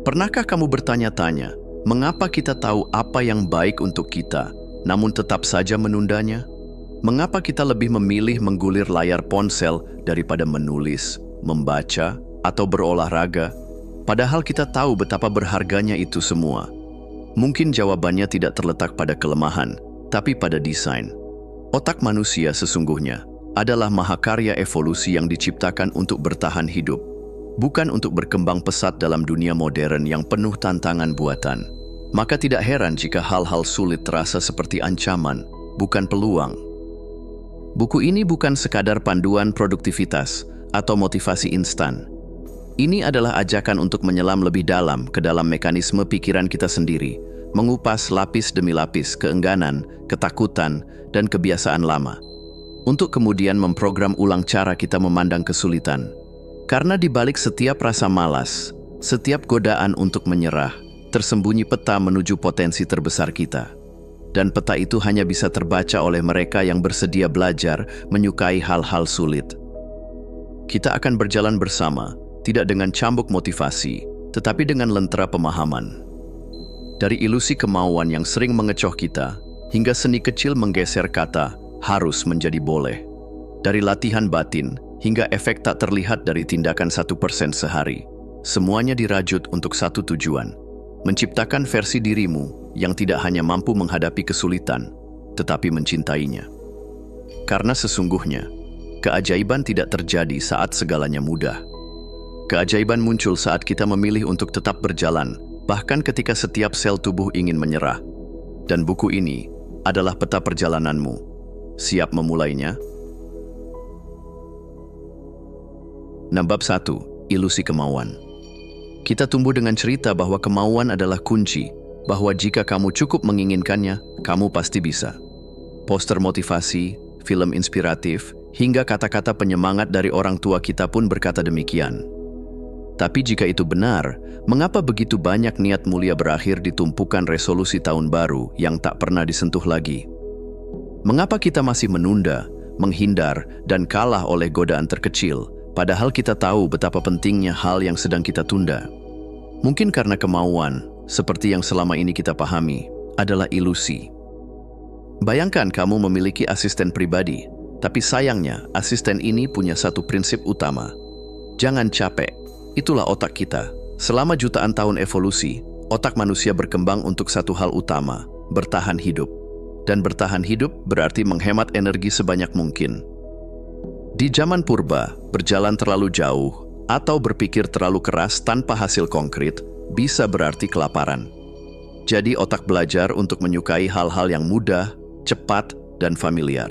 Pernahkah kamu bertanya-tanya, mengapa kita tahu apa yang baik untuk kita, namun tetap saja menundanya? Mengapa kita lebih memilih menggulir layar ponsel daripada menulis, membaca, atau berolahraga? Padahal kita tahu betapa berharganya itu semua. Mungkin jawabannya tidak terletak pada kelemahan, tapi pada desain. Otak manusia sesungguhnya adalah mahakarya evolusi yang diciptakan untuk bertahan hidup, bukan untuk berkembang pesat dalam dunia modern yang penuh tantangan buatan. Maka tidak heran jika hal-hal sulit terasa seperti ancaman, bukan peluang. Buku ini bukan sekadar panduan produktivitas atau motivasi instan. Ini adalah ajakan untuk menyelam lebih dalam ke dalam mekanisme pikiran kita sendiri, mengupas lapis demi lapis keengganan, ketakutan, dan kebiasaan lama, untuk kemudian memprogram ulang cara kita memandang kesulitan. Karena di balik setiap rasa malas, setiap godaan untuk menyerah, tersembunyi peta menuju potensi terbesar kita. Dan peta itu hanya bisa terbaca oleh mereka yang bersedia belajar menyukai hal-hal sulit. Kita akan berjalan bersama, tidak dengan cambuk motivasi, tetapi dengan lentera pemahaman. Dari ilusi kemauan yang sering mengecoh kita, hingga seni kecil menggeser kata harus menjadi boleh. Dari latihan batin, hingga efek tak terlihat dari tindakan 1% sehari. Semuanya dirajut untuk satu tujuan, menciptakan versi dirimu yang tidak hanya mampu menghadapi kesulitan, tetapi mencintainya. Karena sesungguhnya, keajaiban tidak terjadi saat segalanya mudah. Keajaiban muncul saat kita memilih untuk tetap berjalan, bahkan ketika setiap sel tubuh ingin menyerah. Dan buku ini adalah peta perjalananmu. Siap memulainya? Bab 1. Ilusi kemauan. Kita tumbuh dengan cerita bahwa kemauan adalah kunci, bahwa jika kamu cukup menginginkannya, kamu pasti bisa. Poster motivasi, film inspiratif, hingga kata-kata penyemangat dari orang tua kita pun berkata demikian. Tapi jika itu benar, mengapa begitu banyak niat mulia berakhir di tumpukan resolusi tahun baru yang tak pernah disentuh lagi? Mengapa kita masih menunda, menghindar, dan kalah oleh godaan terkecil, padahal kita tahu betapa pentingnya hal yang sedang kita tunda? Mungkin karena kemauan, seperti yang selama ini kita pahami, adalah ilusi. Bayangkan kamu memiliki asisten pribadi, tapi sayangnya asisten ini punya satu prinsip utama. Jangan capek. Itulah otak kita. Selama jutaan tahun evolusi, otak manusia berkembang untuk satu hal utama, bertahan hidup. Dan bertahan hidup berarti menghemat energi sebanyak mungkin. Di zaman purba, berjalan terlalu jauh atau berpikir terlalu keras tanpa hasil konkret bisa berarti kelaparan. Jadi otak belajar untuk menyukai hal-hal yang mudah, cepat, dan familiar.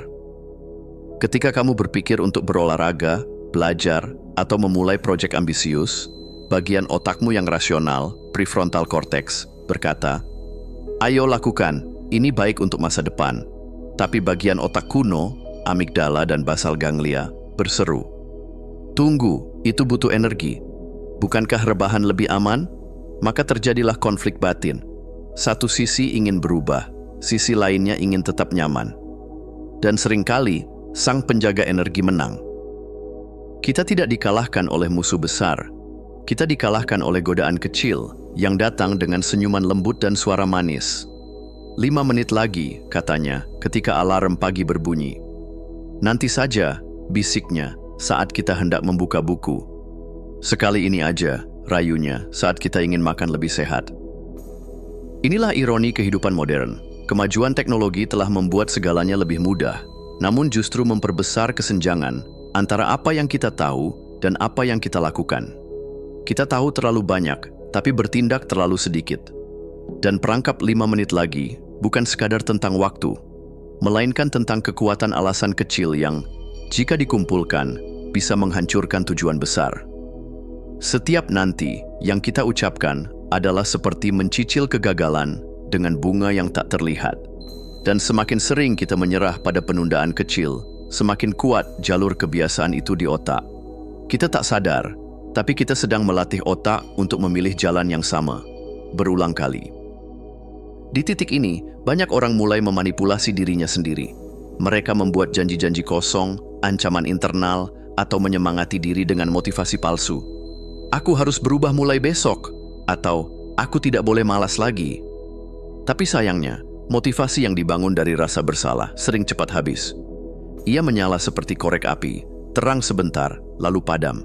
Ketika kamu berpikir untuk berolahraga, belajar, atau memulai proyek ambisius, bagian otakmu yang rasional, prefrontal cortex, berkata, "Ayo lakukan, ini baik untuk masa depan." Tapi bagian otak kuno, amigdala dan basal ganglia, berseru, "Tunggu, itu butuh energi. Bukankah rebahan lebih aman?" Maka terjadilah konflik batin. Satu sisi ingin berubah, sisi lainnya ingin tetap nyaman. Dan seringkali, sang penjaga energi menang. Kita tidak dikalahkan oleh musuh besar. Kita dikalahkan oleh godaan kecil yang datang dengan senyuman lembut dan suara manis. 5 menit lagi, katanya, ketika alarm pagi berbunyi. Nanti saja, bisiknya, saat kita hendak membuka buku. Sekali ini aja, rayunya, saat kita ingin makan lebih sehat. Inilah ironi kehidupan modern. Kemajuan teknologi telah membuat segalanya lebih mudah, namun justru memperbesar kesenjangan antara apa yang kita tahu dan apa yang kita lakukan. Kita tahu terlalu banyak, tapi bertindak terlalu sedikit. Dan perangkap 5 menit lagi bukan sekadar tentang waktu, melainkan tentang kekuatan alasan kecil yang, jika dikumpulkan, bisa menghancurkan tujuan besar. Setiap nanti yang kita ucapkan adalah seperti mencicil kegagalan dengan bunga yang tak terlihat. Dan semakin sering kita menyerah pada penundaan kecil, semakin kuat jalur kebiasaan itu di otak. Kita tak sadar, tapi kita sedang melatih otak untuk memilih jalan yang sama, berulang kali. Di titik ini, banyak orang mulai memanipulasi dirinya sendiri. Mereka membuat janji-janji kosong, ancaman internal, atau menyemangati diri dengan motivasi palsu. Aku harus berubah mulai besok. atau aku tidak boleh malas lagi. Tapi sayangnya, motivasi yang dibangun dari rasa bersalah sering cepat habis. Ia menyala seperti korek api, terang sebentar, lalu padam.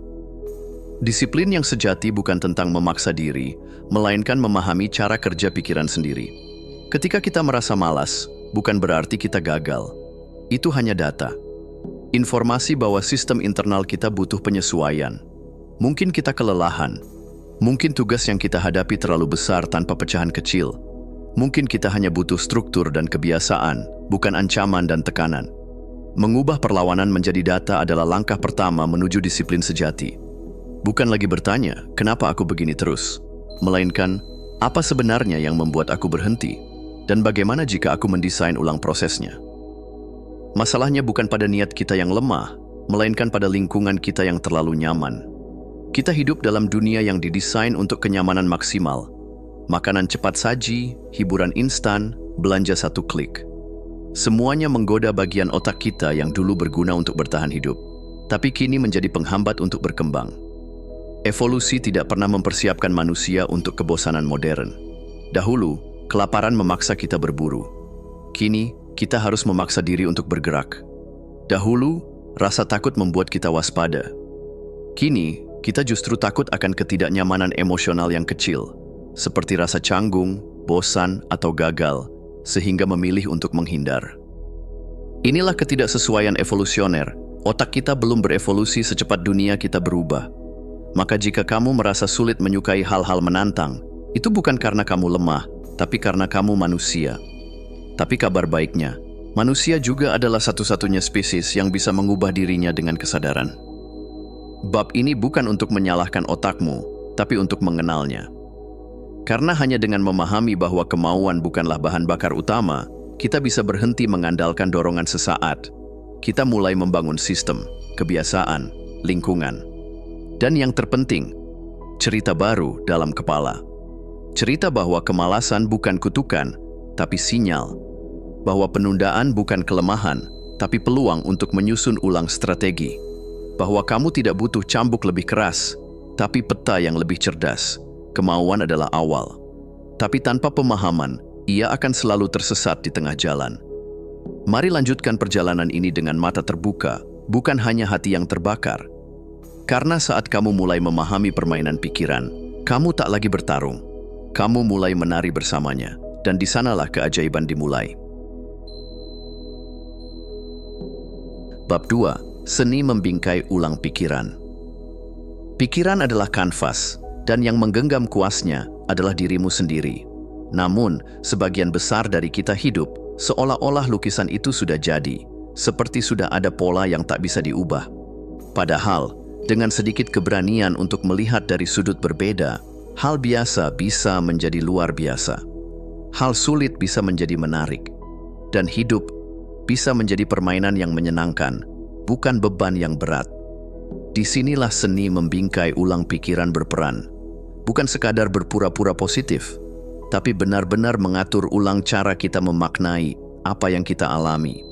Disiplin yang sejati bukan tentang memaksa diri, melainkan memahami cara kerja pikiran sendiri. Ketika kita merasa malas, bukan berarti kita gagal. Itu hanya data. Informasi bahwa sistem internal kita butuh penyesuaian. Mungkin kita kelelahan. Mungkin tugas yang kita hadapi terlalu besar tanpa pecahan kecil. Mungkin kita hanya butuh struktur dan kebiasaan, bukan ancaman dan tekanan. Mengubah perlawanan menjadi data adalah langkah pertama menuju disiplin sejati. Bukan lagi bertanya, kenapa aku begini terus? Melainkan, apa sebenarnya yang membuat aku berhenti? Dan bagaimana jika aku mendesain ulang prosesnya? Masalahnya bukan pada niat kita yang lemah, melainkan pada lingkungan kita yang terlalu nyaman. Kita hidup dalam dunia yang didesain untuk kenyamanan maksimal. Makanan cepat saji, hiburan instan, belanja satu klik. Semuanya menggoda bagian otak kita yang dulu berguna untuk bertahan hidup, tapi kini menjadi penghambat untuk berkembang. Evolusi tidak pernah mempersiapkan manusia untuk kebosanan modern. Dahulu, kelaparan memaksa kita berburu. Kini, kita harus memaksa diri untuk bergerak. Dahulu, rasa takut membuat kita waspada. Kini, kita justru takut akan ketidaknyamanan emosional yang kecil, seperti rasa canggung, bosan, atau gagal, sehingga memilih untuk menghindar. Inilah ketidaksesuaian evolusioner. Otak kita belum berevolusi secepat dunia kita berubah. Maka jika kamu merasa sulit menyukai hal-hal menantang, itu bukan karena kamu lemah, tapi karena kamu manusia. Tapi kabar baiknya, manusia juga adalah satu-satunya spesies yang bisa mengubah dirinya dengan kesadaran. Bab ini bukan untuk menyalahkan otakmu, tapi untuk mengenalnya. Karena hanya dengan memahami bahwa kemauan bukanlah bahan bakar utama, kita bisa berhenti mengandalkan dorongan sesaat. Kita mulai membangun sistem, kebiasaan, lingkungan. Dan yang terpenting, cerita baru dalam kepala. Cerita bahwa kemalasan bukan kutukan, tapi sinyal. Bahwa penundaan bukan kelemahan, tapi peluang untuk menyusun ulang strategi. Bahwa kamu tidak butuh cambuk lebih keras, tapi peta yang lebih cerdas. Kemauan adalah awal. Tapi tanpa pemahaman, ia akan selalu tersesat di tengah jalan. Mari lanjutkan perjalanan ini dengan mata terbuka, bukan hanya hati yang terbakar. Karena saat kamu mulai memahami permainan pikiran, kamu tak lagi bertarung. Kamu mulai menari bersamanya, dan di sanalah keajaiban dimulai. Bab 2. Seni membingkai ulang pikiran. Pikiran adalah kanvas, dan yang menggenggam kuasnya adalah dirimu sendiri. Namun, sebagian besar dari kita hidup seolah-olah lukisan itu sudah jadi, seperti sudah ada pola yang tak bisa diubah. Padahal, dengan sedikit keberanian untuk melihat dari sudut berbeda, hal biasa bisa menjadi luar biasa. Hal sulit bisa menjadi menarik. Dan hidup bisa menjadi permainan yang menyenangkan, bukan beban yang berat. Disinilah seni membingkai ulang pikiran berperan. Bukan sekadar berpura-pura positif, tapi benar-benar mengatur ulang cara kita memaknai apa yang kita alami.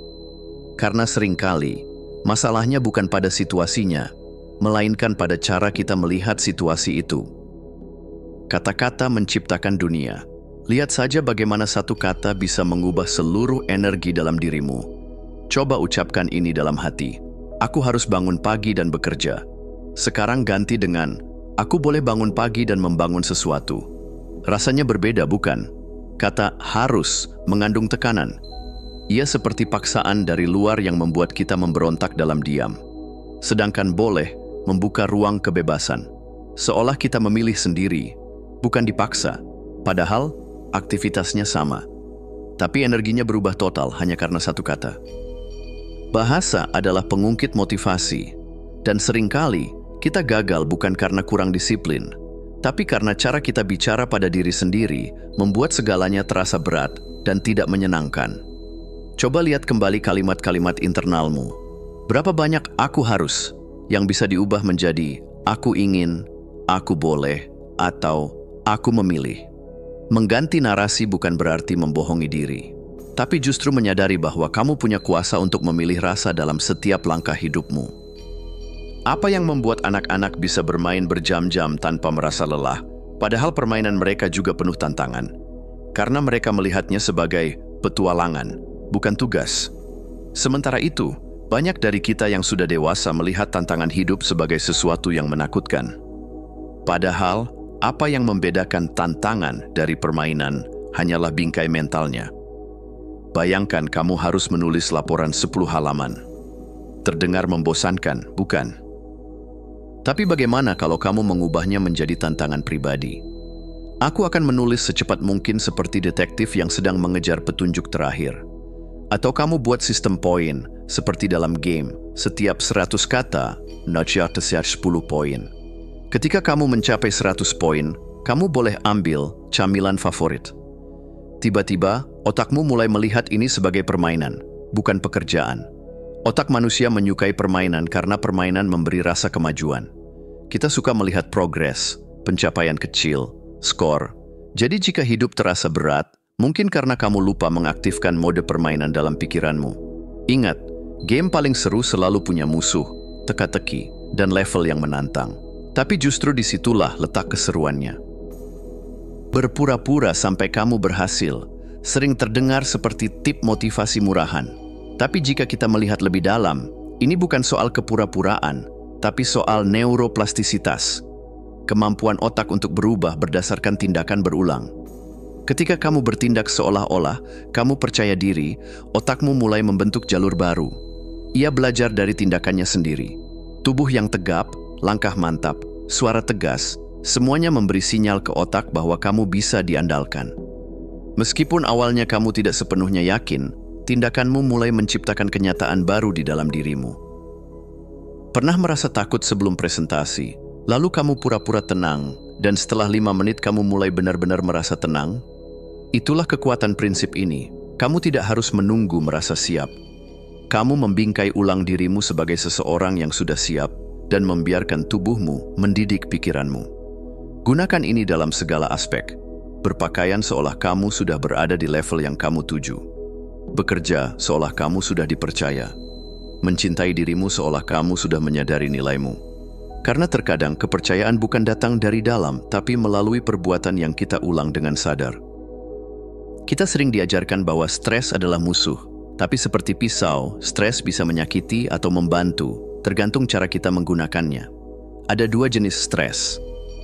Karena seringkali, masalahnya bukan pada situasinya, melainkan pada cara kita melihat situasi itu. Kata-kata menciptakan dunia. Lihat saja bagaimana satu kata bisa mengubah seluruh energi dalam dirimu. Coba ucapkan ini dalam hati. Aku harus bangun pagi dan bekerja. Sekarang ganti dengan, aku boleh bangun pagi dan membangun sesuatu. Rasanya berbeda, bukan? Kata harus mengandung tekanan. Ia seperti paksaan dari luar yang membuat kita memberontak dalam diam. Sedangkan boleh membuka ruang kebebasan. Seolah kita memilih sendiri, bukan dipaksa. Padahal aktivitasnya sama. Tapi energinya berubah total hanya karena satu kata. Bahasa adalah pengungkit motivasi. Dan seringkali kita gagal bukan karena kurang disiplin, tapi karena cara kita bicara pada diri sendiri membuat segalanya terasa berat dan tidak menyenangkan. Coba lihat kembali kalimat-kalimat internalmu. Berapa banyak aku harus yang bisa diubah menjadi aku ingin, aku boleh, atau aku memilih. Mengganti narasi bukan berarti membohongi diri, tapi justru menyadari bahwa kamu punya kuasa untuk memilih rasa dalam setiap langkah hidupmu. Apa yang membuat anak-anak bisa bermain berjam-jam tanpa merasa lelah? Padahal permainan mereka juga penuh tantangan, karena mereka melihatnya sebagai petualangan, bukan tugas. Sementara itu, banyak dari kita yang sudah dewasa melihat tantangan hidup sebagai sesuatu yang menakutkan. Padahal, apa yang membedakan tantangan dari permainan hanyalah bingkai mentalnya. Bayangkan kamu harus menulis laporan 10 halaman. Terdengar membosankan, bukan? Tapi bagaimana kalau kamu mengubahnya menjadi tantangan pribadi? Aku akan menulis secepat mungkin seperti detektif yang sedang mengejar petunjuk terakhir. Atau kamu buat sistem poin, seperti dalam game, setiap 100 kata, notch 10 poin. Ketika kamu mencapai 100 poin, kamu boleh ambil camilan favorit. Tiba-tiba, otakmu mulai melihat ini sebagai permainan, bukan pekerjaan. Otak manusia menyukai permainan karena permainan memberi rasa kemajuan. Kita suka melihat progres, pencapaian kecil, skor. Jadi jika hidup terasa berat, mungkin karena kamu lupa mengaktifkan mode permainan dalam pikiranmu. Ingat, game paling seru selalu punya musuh, teka-teki, dan level yang menantang. Tapi justru disitulah letak keseruannya. Berpura-pura sampai kamu berhasil, sering terdengar seperti tip motivasi murahan. Tapi jika kita melihat lebih dalam, ini bukan soal kepura-puraan, tapi soal neuroplastisitas. Kemampuan otak untuk berubah berdasarkan tindakan berulang. Ketika kamu bertindak seolah-olah kamu percaya diri, otakmu mulai membentuk jalur baru. Ia belajar dari tindakannya sendiri. Tubuh yang tegap, langkah mantap, suara tegas, semuanya memberi sinyal ke otak bahwa kamu bisa diandalkan. Meskipun awalnya kamu tidak sepenuhnya yakin, tindakanmu mulai menciptakan kenyataan baru di dalam dirimu. Pernah merasa takut sebelum presentasi, lalu kamu pura-pura tenang, dan setelah 5 menit kamu mulai benar-benar merasa tenang? Itulah kekuatan prinsip ini. Kamu tidak harus menunggu merasa siap. Kamu membingkai ulang dirimu sebagai seseorang yang sudah siap, dan membiarkan tubuhmu mendidik pikiranmu. Gunakan ini dalam segala aspek. Berpakaian seolah kamu sudah berada di level yang kamu tuju. Bekerja seolah kamu sudah dipercaya. Mencintai dirimu seolah kamu sudah menyadari nilaimu. Karena terkadang kepercayaan bukan datang dari dalam, tapi melalui perbuatan yang kita ulang dengan sadar. Kita sering diajarkan bahwa stres adalah musuh. Tapi seperti pisau, stres bisa menyakiti atau membantu, tergantung cara kita menggunakannya. Ada 2 jenis stres.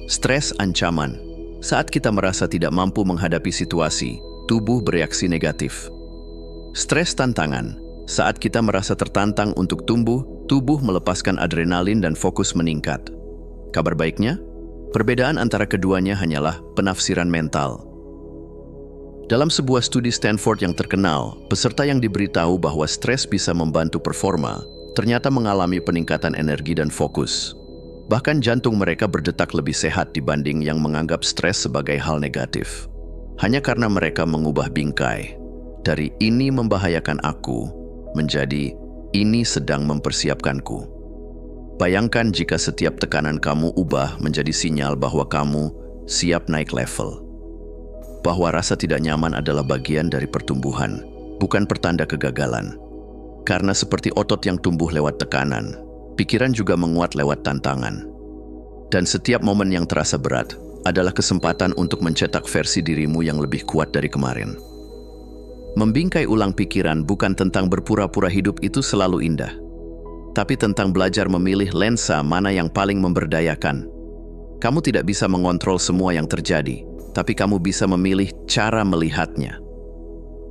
Stres ancaman. Saat kita merasa tidak mampu menghadapi situasi, tubuh bereaksi negatif. Stres tantangan. Saat kita merasa tertantang untuk tumbuh, tubuh melepaskan adrenalin dan fokus meningkat. Kabar baiknya, perbedaan antara keduanya hanyalah penafsiran mental. Dalam sebuah studi Stanford yang terkenal, peserta yang diberitahu bahwa stres bisa membantu performa, ternyata mengalami peningkatan energi dan fokus. Bahkan jantung mereka berdetak lebih sehat dibanding yang menganggap stres sebagai hal negatif. Hanya karena mereka mengubah bingkai. Dari ini membahayakan aku, menjadi ini sedang mempersiapkanku. Bayangkan jika setiap tekanan kamu ubah menjadi sinyal bahwa kamu siap naik level. Bahwa rasa tidak nyaman adalah bagian dari pertumbuhan, bukan pertanda kegagalan. Karena seperti otot yang tumbuh lewat tekanan, pikiran juga menguat lewat tantangan. Dan setiap momen yang terasa berat adalah kesempatan untuk mencetak versi dirimu yang lebih kuat dari kemarin. Membingkai ulang pikiran bukan tentang berpura-pura hidup itu selalu indah, tapi tentang belajar memilih lensa mana yang paling memberdayakan. Kamu tidak bisa mengontrol semua yang terjadi, tapi kamu bisa memilih cara melihatnya.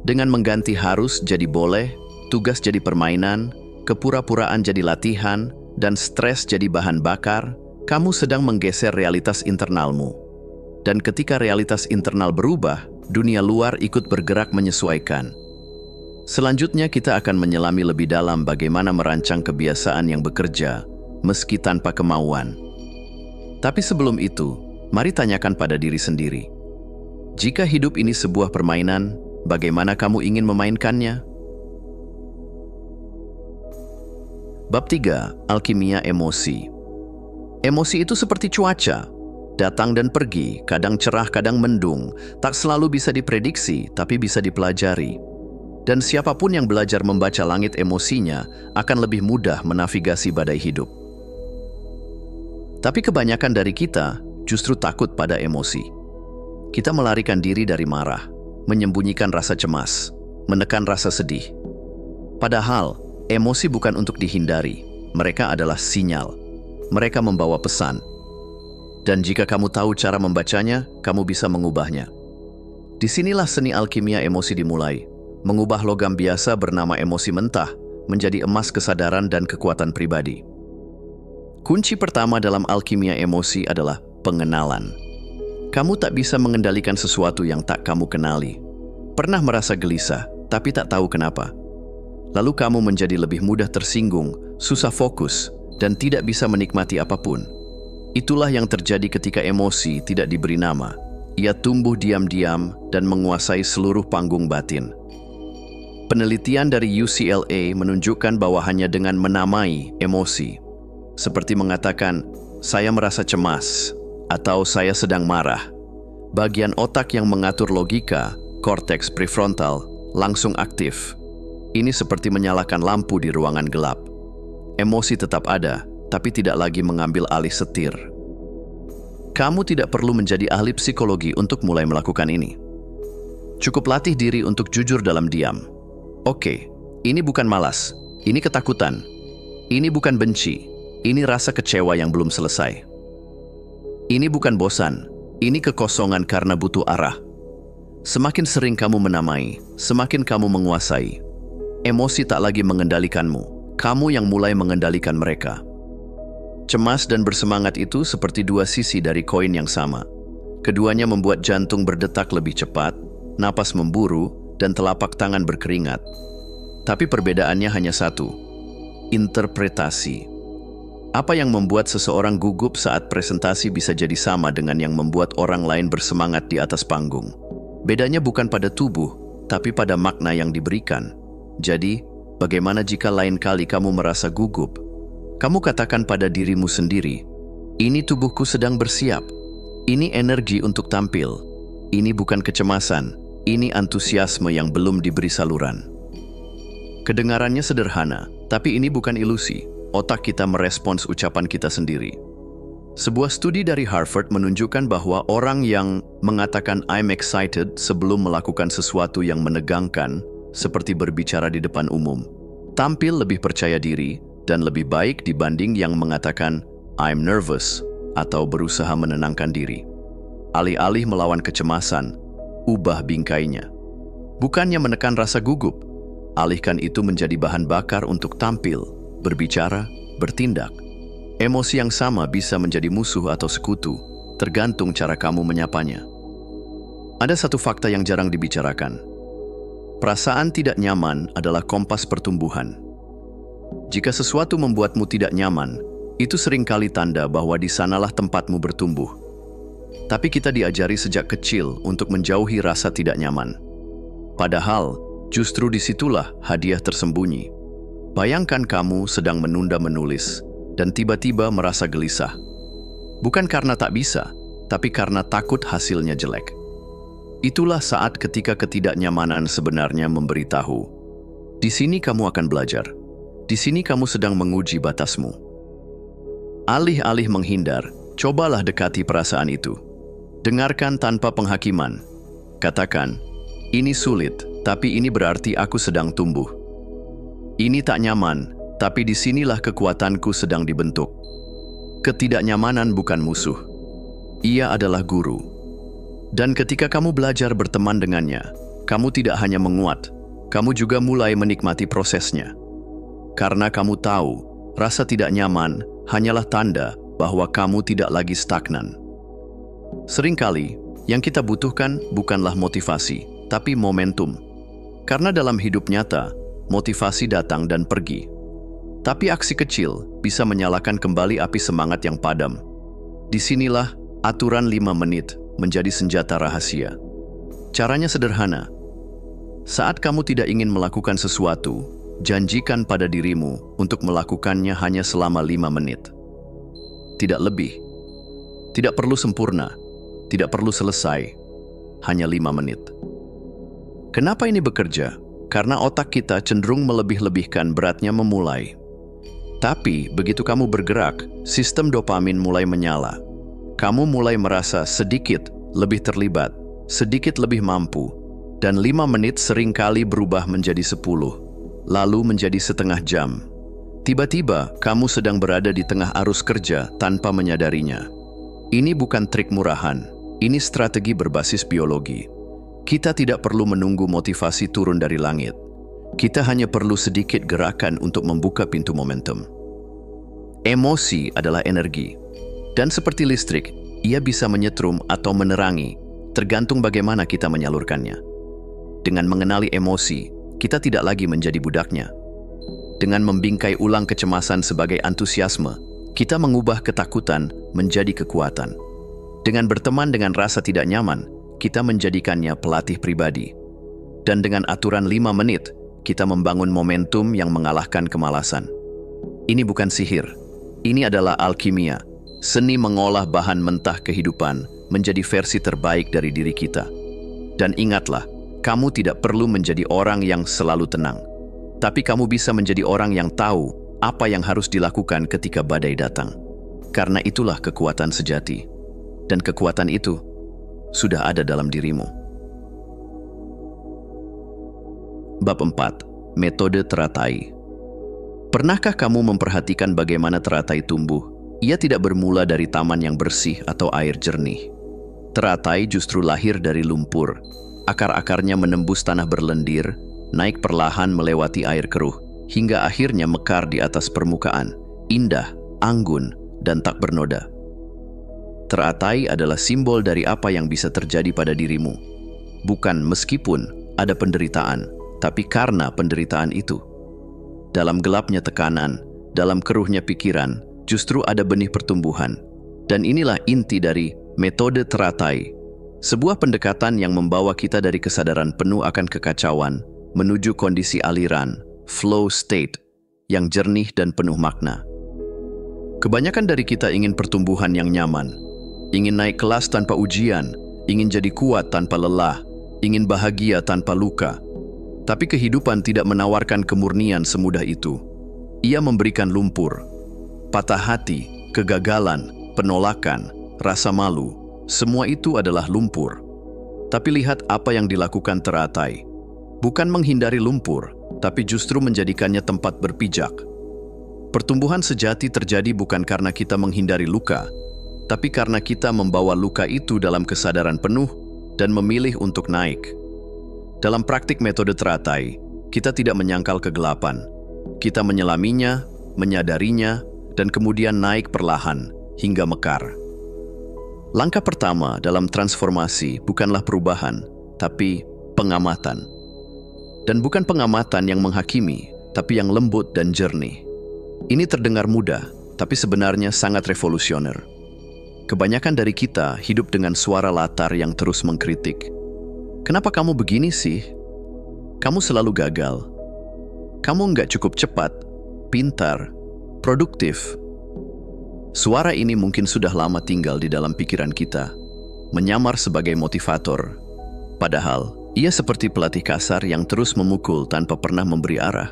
Dengan mengganti harus jadi boleh, tugas jadi permainan, kepura-puraan jadi latihan, dan stres jadi bahan bakar, kamu sedang menggeser realitas internalmu. Dan ketika realitas internal berubah, dunia luar ikut bergerak menyesuaikan. Selanjutnya kita akan menyelami lebih dalam bagaimana merancang kebiasaan yang bekerja, meski tanpa kemauan. Tapi sebelum itu, mari tanyakan pada diri sendiri. Jika hidup ini sebuah permainan, bagaimana kamu ingin memainkannya? Bab 3. Alkimia emosi. Emosi itu seperti cuaca. Datang dan pergi, kadang cerah, kadang mendung. Tak selalu bisa diprediksi, tapi bisa dipelajari. Dan siapapun yang belajar membaca langit emosinya akan lebih mudah menavigasi badai hidup. Tapi kebanyakan dari kita justru takut pada emosi. Kita melarikan diri dari marah, menyembunyikan rasa cemas, menekan rasa sedih. Padahal, emosi bukan untuk dihindari. Mereka adalah sinyal. Mereka membawa pesan. Dan jika kamu tahu cara membacanya, kamu bisa mengubahnya. Disinilah seni alkimia emosi dimulai. Mengubah logam biasa bernama emosi mentah menjadi emas kesadaran dan kekuatan pribadi. Kunci pertama dalam alkimia emosi adalah pengenalan. Kamu tak bisa mengendalikan sesuatu yang tak kamu kenali. Pernah merasa gelisah, tapi tak tahu kenapa. Lalu kamu menjadi lebih mudah tersinggung, susah fokus, dan tidak bisa menikmati apapun. Itulah yang terjadi ketika emosi tidak diberi nama. Ia tumbuh diam-diam dan menguasai seluruh panggung batin. Penelitian dari UCLA menunjukkan bahwa hanya dengan menamai emosi, seperti mengatakan, "Saya merasa cemas," atau "Saya sedang marah," bagian otak yang mengatur logika, korteks prefrontal, langsung aktif. Ini seperti menyalakan lampu di ruangan gelap. Emosi tetap ada, tapi tidak lagi mengambil alih setir. Kamu tidak perlu menjadi ahli psikologi untuk mulai melakukan ini. Cukup latih diri untuk jujur dalam diam. Oke, ini bukan malas, ini ketakutan. Ini bukan benci, ini rasa kecewa yang belum selesai. Ini bukan bosan, ini kekosongan karena butuh arah. Semakin sering kamu menamai, semakin kamu menguasai. Emosi tak lagi mengendalikanmu, kamu yang mulai mengendalikan mereka. Cemas dan bersemangat itu seperti dua sisi dari koin yang sama. Keduanya membuat jantung berdetak lebih cepat, napas memburu, dan telapak tangan berkeringat. Tapi perbedaannya hanya satu, interpretasi. Apa yang membuat seseorang gugup saat presentasi bisa jadi sama dengan yang membuat orang lain bersemangat di atas panggung. Bedanya bukan pada tubuh, tapi pada makna yang diberikan. Jadi, bagaimana jika lain kali kamu merasa gugup? Kamu katakan pada dirimu sendiri, "Ini tubuhku sedang bersiap. Ini energi untuk tampil. Ini bukan kecemasan. Ini antusiasme yang belum diberi saluran." Kedengarannya sederhana, tapi ini bukan ilusi. Otak kita merespons ucapan kita sendiri. Sebuah studi dari Harvard menunjukkan bahwa orang yang mengatakan "I'm excited" sebelum melakukan sesuatu yang menegangkan, seperti berbicara di depan umum, tampil lebih percaya diri dan lebih baik dibanding yang mengatakan "I'm nervous" atau berusaha menenangkan diri. Alih-alih melawan kecemasan, ubah bingkainya. Bukannya menekan rasa gugup, alihkan itu menjadi bahan bakar untuk tampil, berbicara, bertindak. Emosi yang sama bisa menjadi musuh atau sekutu, tergantung cara kamu menyapanya. Ada satu fakta yang jarang dibicarakan. Perasaan tidak nyaman adalah kompas pertumbuhan. Jika sesuatu membuatmu tidak nyaman, itu seringkali tanda bahwa di sanalah tempatmu bertumbuh. Tapi kita diajari sejak kecil untuk menjauhi rasa tidak nyaman. Padahal, justru disitulah hadiah tersembunyi. Bayangkan kamu sedang menunda menulis dan tiba-tiba merasa gelisah. Bukan karena tak bisa, tapi karena takut hasilnya jelek. Itulah saat ketika ketidaknyamanan sebenarnya memberitahu, di sini kamu akan belajar. Di sini kamu sedang menguji batasmu. Alih-alih menghindar, cobalah dekati perasaan itu. Dengarkan tanpa penghakiman. Katakan, "Ini sulit, tapi ini berarti aku sedang tumbuh. Ini tak nyaman, tapi disinilah kekuatanku sedang dibentuk." Ketidaknyamanan bukan musuh. Ia adalah guru. Dan ketika kamu belajar berteman dengannya, kamu tidak hanya menguat, kamu juga mulai menikmati prosesnya. Karena kamu tahu, rasa tidak nyaman hanyalah tanda bahwa kamu tidak lagi stagnan. Seringkali, yang kita butuhkan bukanlah motivasi, tapi momentum. Karena dalam hidup nyata, motivasi datang dan pergi. Tapi aksi kecil bisa menyalakan kembali api semangat yang padam. Disinilah aturan 5 menit menjadi senjata rahasia. Caranya sederhana. Saat kamu tidak ingin melakukan sesuatu, janjikan pada dirimu untuk melakukannya hanya selama 5 menit. Tidak lebih. Tidak perlu sempurna. Tidak perlu selesai. Hanya 5 menit. Kenapa ini bekerja? Karena otak kita cenderung melebih-lebihkan beratnya memulai. Tapi begitu kamu bergerak, sistem dopamin mulai menyala. Kamu mulai merasa sedikit lebih terlibat, sedikit lebih mampu, dan 5 menit seringkali berubah menjadi 10, lalu menjadi setengah jam. Tiba-tiba, kamu sedang berada di tengah arus kerja tanpa menyadarinya. Ini bukan trik murahan, ini strategi berbasis biologi. Kita tidak perlu menunggu motivasi turun dari langit. Kita hanya perlu sedikit gerakan untuk membuka pintu momentum. Emosi adalah energi. Dan seperti listrik, ia bisa menyetrum atau menerangi, tergantung bagaimana kita menyalurkannya. Dengan mengenali emosi, kita tidak lagi menjadi budaknya. Dengan membingkai ulang kecemasan sebagai antusiasme, kita mengubah ketakutan menjadi kekuatan. Dengan berteman dengan rasa tidak nyaman, kita menjadikannya pelatih pribadi. Dan dengan aturan 5 menit, kita membangun momentum yang mengalahkan kemalasan. Ini bukan sihir, ini adalah alkimia. Seni mengolah bahan mentah kehidupan menjadi versi terbaik dari diri kita. Dan ingatlah, kamu tidak perlu menjadi orang yang selalu tenang. Tapi kamu bisa menjadi orang yang tahu apa yang harus dilakukan ketika badai datang. Karena itulah kekuatan sejati. Dan kekuatan itu sudah ada dalam dirimu. Bab 4. Metode teratai. Pernahkah kamu memperhatikan bagaimana teratai tumbuh? Ia tidak bermula dari taman yang bersih atau air jernih. Teratai justru lahir dari lumpur. Akar-akarnya menembus tanah berlendir, naik perlahan melewati air keruh, hingga akhirnya mekar di atas permukaan, indah, anggun, dan tak bernoda. Teratai adalah simbol dari apa yang bisa terjadi pada dirimu. Bukan meskipun ada penderitaan, tapi karena penderitaan itu. Dalam gelapnya tekanan, dalam keruhnya pikiran, justru ada benih pertumbuhan. Dan inilah inti dari metode teratai. Sebuah pendekatan yang membawa kita dari kesadaran penuh akan kekacauan menuju kondisi aliran, flow state, yang jernih dan penuh makna. Kebanyakan dari kita ingin pertumbuhan yang nyaman, ingin naik kelas tanpa ujian, ingin jadi kuat tanpa lelah, ingin bahagia tanpa luka. Tapi kehidupan tidak menawarkan kemurnian semudah itu. Ia memberikan lumpur, patah hati, kegagalan, penolakan, rasa malu, semua itu adalah lumpur. Tapi lihat apa yang dilakukan teratai. Bukan menghindari lumpur, tapi justru menjadikannya tempat berpijak. Pertumbuhan sejati terjadi bukan karena kita menghindari luka, tapi karena kita membawa luka itu dalam kesadaran penuh dan memilih untuk naik. Dalam praktik metode teratai, kita tidak menyangkal kegelapan. Kita menyelaminya, menyadarinya, dan kemudian naik perlahan hingga mekar. Langkah pertama dalam transformasi bukanlah perubahan, tapi pengamatan. Dan bukan pengamatan yang menghakimi, tapi yang lembut dan jernih. Ini terdengar mudah, tapi sebenarnya sangat revolusioner. Kebanyakan dari kita hidup dengan suara latar yang terus mengkritik. Kenapa kamu begini sih? Kamu selalu gagal. Kamu nggak cukup cepat, pintar, produktif. Suara ini mungkin sudah lama tinggal di dalam pikiran kita, menyamar sebagai motivator. Padahal, ia seperti pelatih kasar yang terus memukul tanpa pernah memberi arah.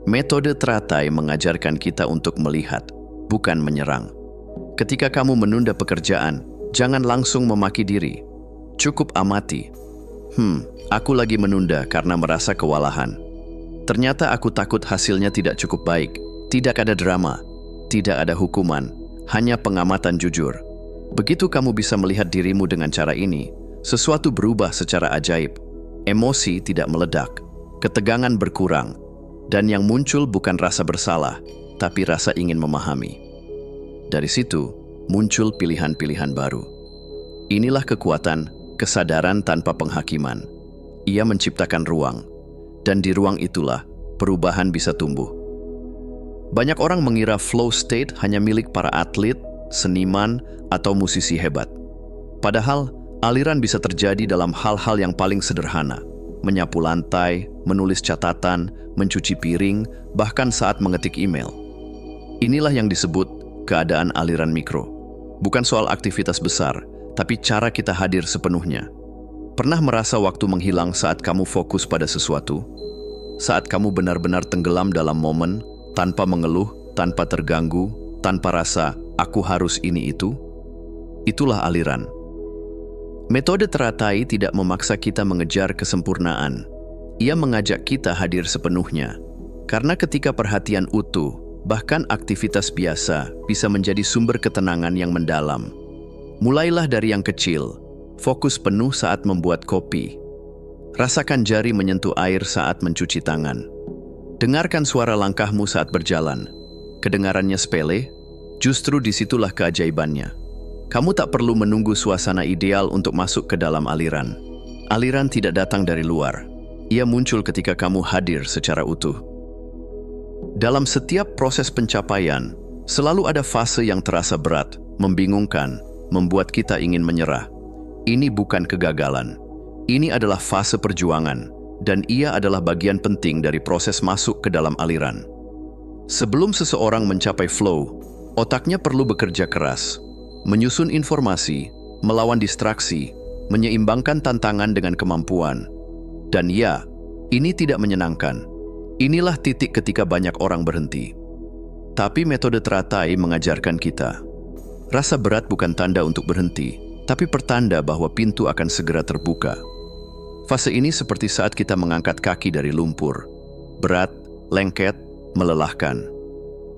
Metode teratai mengajarkan kita untuk melihat, bukan menyerang. Ketika kamu menunda pekerjaan, jangan langsung memaki diri. Cukup amati. Aku lagi menunda karena merasa kewalahan. Ternyata aku takut hasilnya tidak cukup baik. Tidak ada drama, tidak ada hukuman, hanya pengamatan jujur. Begitu kamu bisa melihat dirimu dengan cara ini, sesuatu berubah secara ajaib. Emosi tidak meledak, ketegangan berkurang, dan yang muncul bukan rasa bersalah, tapi rasa ingin memahami. Dari situ, muncul pilihan-pilihan baru. Inilah kekuatan kesadaran tanpa penghakiman. Ia menciptakan ruang, dan di ruang itulah perubahan bisa tumbuh. Banyak orang mengira flow state hanya milik para atlet, seniman, atau musisi hebat. Padahal, aliran bisa terjadi dalam hal-hal yang paling sederhana. Menyapu lantai, menulis catatan, mencuci piring, bahkan saat mengetik email. Inilah yang disebut keadaan aliran mikro. Bukan soal aktivitas besar, tapi cara kita hadir sepenuhnya. Pernah merasa waktu menghilang saat kamu fokus pada sesuatu? Saat kamu benar-benar tenggelam dalam momen, tanpa mengeluh, tanpa terganggu, tanpa rasa, aku harus ini itu? Itulah aliran. Metode teratai tidak memaksa kita mengejar kesempurnaan. Ia mengajak kita hadir sepenuhnya. Karena ketika perhatian utuh, bahkan aktivitas biasa bisa menjadi sumber ketenangan yang mendalam. Mulailah dari yang kecil, fokus penuh saat membuat kopi. Rasakan jari menyentuh air saat mencuci tangan. Dengarkan suara langkahmu saat berjalan. Kedengarannya sepele, justru disitulah keajaibannya. Kamu tak perlu menunggu suasana ideal untuk masuk ke dalam aliran. Aliran tidak datang dari luar. Ia muncul ketika kamu hadir secara utuh. Dalam setiap proses pencapaian, selalu ada fase yang terasa berat, membingungkan, membuat kita ingin menyerah. Ini bukan kegagalan. Ini adalah fase perjuangan, dan ia adalah bagian penting dari proses masuk ke dalam aliran. Sebelum seseorang mencapai flow, otaknya perlu bekerja keras, menyusun informasi, melawan distraksi, menyeimbangkan tantangan dengan kemampuan. Dan ya, ini tidak menyenangkan. Inilah titik ketika banyak orang berhenti. Tapi metode teratai mengajarkan kita. Rasa berat bukan tanda untuk berhenti, tapi pertanda bahwa pintu akan segera terbuka. Fase ini seperti saat kita mengangkat kaki dari lumpur. Berat, lengket, melelahkan.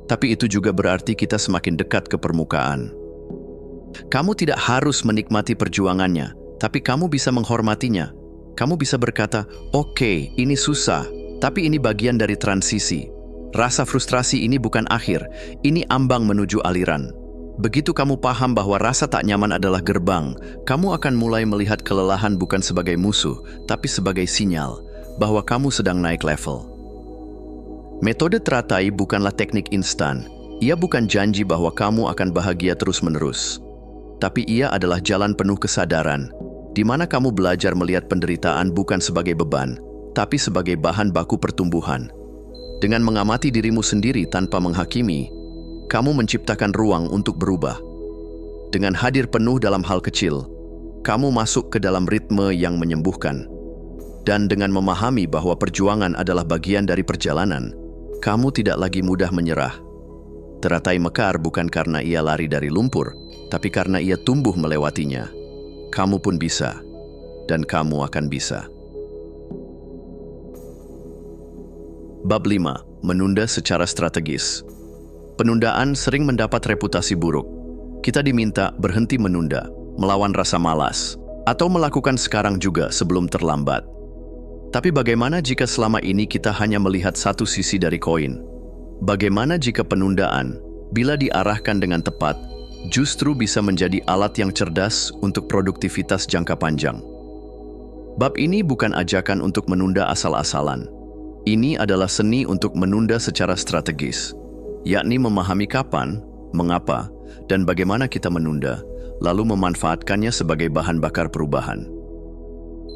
Tapi itu juga berarti kita semakin dekat ke permukaan. Kamu tidak harus menikmati perjuangannya, tapi kamu bisa menghormatinya. Kamu bisa berkata, "Oke, ini susah, tapi ini bagian dari transisi. Rasa frustrasi ini bukan akhir, ini ambang menuju aliran." Begitu kamu paham bahwa rasa tak nyaman adalah gerbang, kamu akan mulai melihat kelelahan bukan sebagai musuh, tapi sebagai sinyal bahwa kamu sedang naik level. Metode teratai bukanlah teknik instan. Ia bukan janji bahwa kamu akan bahagia terus-menerus. Tapi ia adalah jalan penuh kesadaran, di mana kamu belajar melihat penderitaan bukan sebagai beban, tapi sebagai bahan baku pertumbuhan. Dengan mengamati dirimu sendiri tanpa menghakimi, kamu menciptakan ruang untuk berubah. Dengan hadir penuh dalam hal kecil, kamu masuk ke dalam ritme yang menyembuhkan. Dan dengan memahami bahwa perjuangan adalah bagian dari perjalanan, kamu tidak lagi mudah menyerah. Teratai mekar bukan karena ia lari dari lumpur, tapi karena ia tumbuh melewatinya. Kamu pun bisa, dan kamu akan bisa. Bab 5. Menunda secara strategis. Penundaan sering mendapat reputasi buruk. Kita diminta berhenti menunda, melawan rasa malas, atau melakukan sekarang juga sebelum terlambat. Tapi bagaimana jika selama ini kita hanya melihat satu sisi dari koin? Bagaimana jika penundaan, bila diarahkan dengan tepat, justru bisa menjadi alat yang cerdas untuk produktivitas jangka panjang? Bab ini bukan ajakan untuk menunda asal-asalan. Ini adalah seni untuk menunda secara strategis, yakni memahami kapan, mengapa, dan bagaimana kita menunda, lalu memanfaatkannya sebagai bahan bakar perubahan.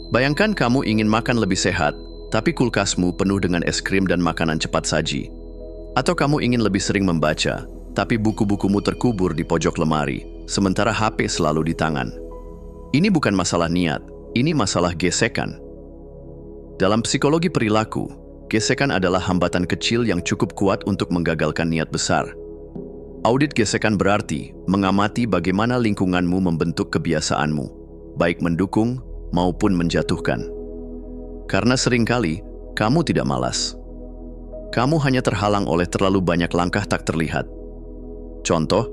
Bayangkan kamu ingin makan lebih sehat, tapi kulkasmu penuh dengan es krim dan makanan cepat saji. Atau kamu ingin lebih sering membaca, tapi buku-bukumu terkubur di pojok lemari, sementara HP selalu di tangan. Ini bukan masalah niat, ini masalah gesekan. Dalam psikologi perilaku, gesekan adalah hambatan kecil yang cukup kuat untuk menggagalkan niat besar. Audit gesekan berarti mengamati bagaimana lingkunganmu membentuk kebiasaanmu, baik mendukung maupun menjatuhkan. Karena seringkali, kamu tidak malas. Kamu hanya terhalang oleh terlalu banyak langkah tak terlihat. Contoh,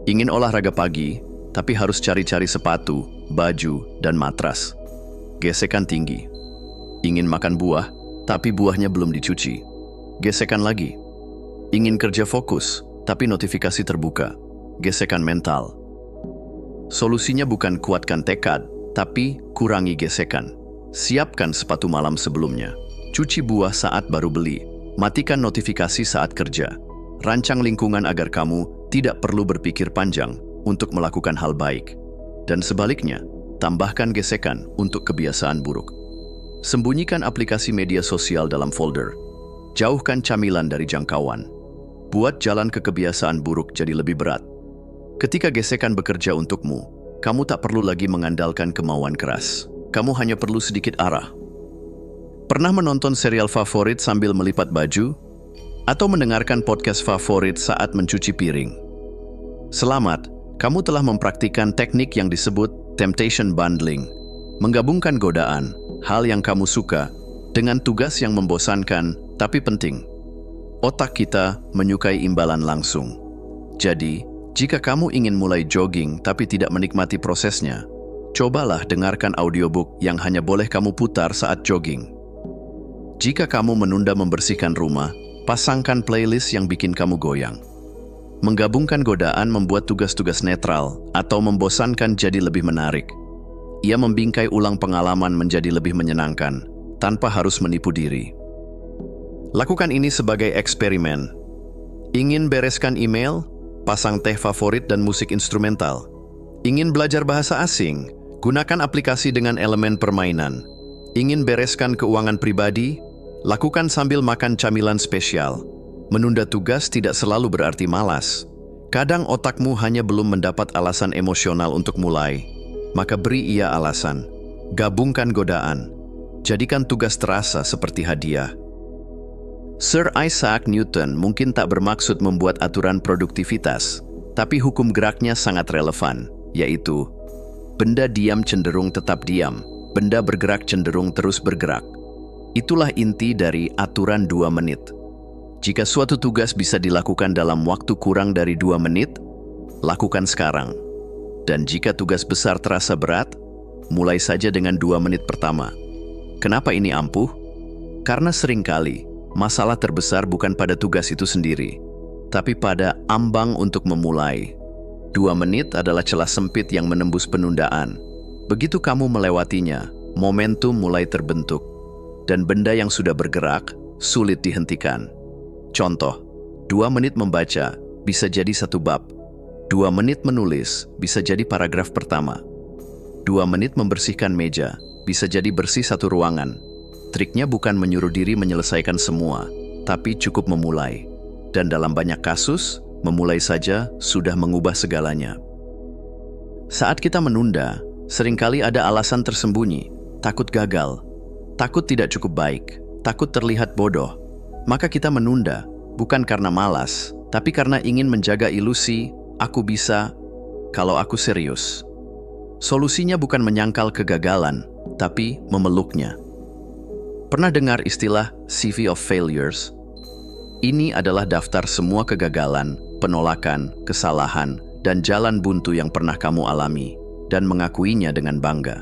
ingin olahraga pagi, tapi harus cari-cari sepatu, baju, dan matras. Gesekan tinggi. Ingin makan buah, tapi buahnya belum dicuci. Gesekan lagi. Ingin kerja fokus, tapi notifikasi terbuka. Gesekan mental. Solusinya bukan kuatkan tekad, tapi kurangi gesekan. Siapkan sepatu malam sebelumnya. Cuci buah saat baru beli. Matikan notifikasi saat kerja. Rancang lingkungan agar kamu tidak perlu berpikir panjang untuk melakukan hal baik. Dan sebaliknya, tambahkan gesekan untuk kebiasaan buruk. Sembunyikan aplikasi media sosial dalam folder. Jauhkan camilan dari jangkauan. Buat jalan ke kebiasaan buruk jadi lebih berat. Ketika gesekan bekerja untukmu, kamu tak perlu lagi mengandalkan kemauan keras. Kamu hanya perlu sedikit arah. Pernah menonton serial favorit sambil melipat baju? Atau mendengarkan podcast favorit saat mencuci piring? Selamat, Kamu telah mempraktikkan teknik yang disebut temptation bundling, menggabungkan godaan, hal yang kamu suka, dengan tugas yang membosankan tapi penting. Otak kita menyukai imbalan langsung. Jadi, jika kamu ingin mulai jogging tapi tidak menikmati prosesnya, cobalah dengarkan audiobook yang hanya boleh kamu putar saat jogging. Jika kamu menunda membersihkan rumah, pasangkan playlist yang bikin kamu goyang. Menggabungkan godaan membuat tugas-tugas netral atau membosankan jadi lebih menarik. Ia membingkai ulang pengalaman menjadi lebih menyenangkan, tanpa harus menipu diri. Lakukan ini sebagai eksperimen. Ingin bereskan email? Pasang teh favorit dan musik instrumental. Ingin belajar bahasa asing? Gunakan aplikasi dengan elemen permainan. Ingin bereskan keuangan pribadi? Lakukan sambil makan camilan spesial. Menunda tugas tidak selalu berarti malas. Kadang otakmu hanya belum mendapat alasan emosional untuk mulai. Maka beri ia alasan. Gabungkan godaan. Jadikan tugas terasa seperti hadiah. Sir Isaac Newton mungkin tak bermaksud membuat aturan produktivitas, tapi hukum geraknya sangat relevan, yaitu benda diam cenderung tetap diam, benda bergerak cenderung terus bergerak. Itulah inti dari aturan 2 menit. Jika suatu tugas bisa dilakukan dalam waktu kurang dari 2 menit, lakukan sekarang. Dan jika tugas besar terasa berat, mulai saja dengan 2 menit pertama. Kenapa ini ampuh? Karena seringkali, masalah terbesar bukan pada tugas itu sendiri, tapi pada ambang untuk memulai. 2 menit adalah celah sempit yang menembus penundaan. Begitu kamu melewatinya, momentum mulai terbentuk. Dan benda yang sudah bergerak, sulit dihentikan. Contoh, 2 menit membaca bisa jadi 1 bab. 2 menit menulis bisa jadi paragraf pertama. 2 menit membersihkan meja bisa jadi bersih 1 ruangan. Triknya bukan menyuruh diri menyelesaikan semua, tapi cukup memulai. Dan dalam banyak kasus, memulai saja sudah mengubah segalanya. Saat kita menunda, seringkali ada alasan tersembunyi. Takut gagal, takut tidak cukup baik, takut terlihat bodoh. Maka kita menunda, bukan karena malas, tapi karena ingin menjaga ilusi, aku bisa, kalau aku serius. Solusinya bukan menyangkal kegagalan, tapi memeluknya. Pernah dengar istilah CV of Failures? Ini adalah daftar semua kegagalan, penolakan, kesalahan, dan jalan buntu yang pernah kamu alami, dan mengakuinya dengan bangga.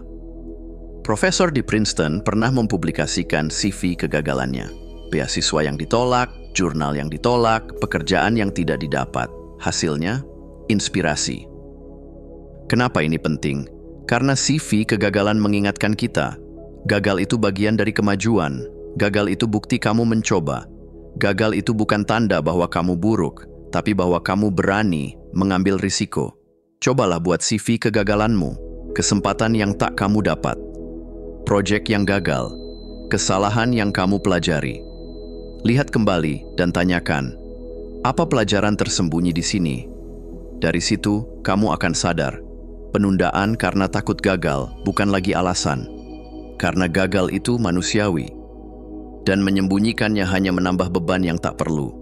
Profesor di Princeton pernah mempublikasikan CV kegagalannya. Beasiswa yang ditolak, jurnal yang ditolak, pekerjaan yang tidak didapat. Hasilnya, inspirasi. Kenapa ini penting? Karena CV kegagalan mengingatkan kita. Gagal itu bagian dari kemajuan. Gagal itu bukti kamu mencoba. Gagal itu bukan tanda bahwa kamu buruk, tapi bahwa kamu berani mengambil risiko. Cobalah buat CV kegagalanmu. Kesempatan yang tak kamu dapat. Proyek yang gagal. Kesalahan yang kamu pelajari. Lihat kembali dan tanyakan, apa pelajaran tersembunyi di sini? Dari situ, kamu akan sadar, penundaan karena takut gagal bukan lagi alasan. Karena gagal itu manusiawi, dan menyembunyikannya hanya menambah beban yang tak perlu.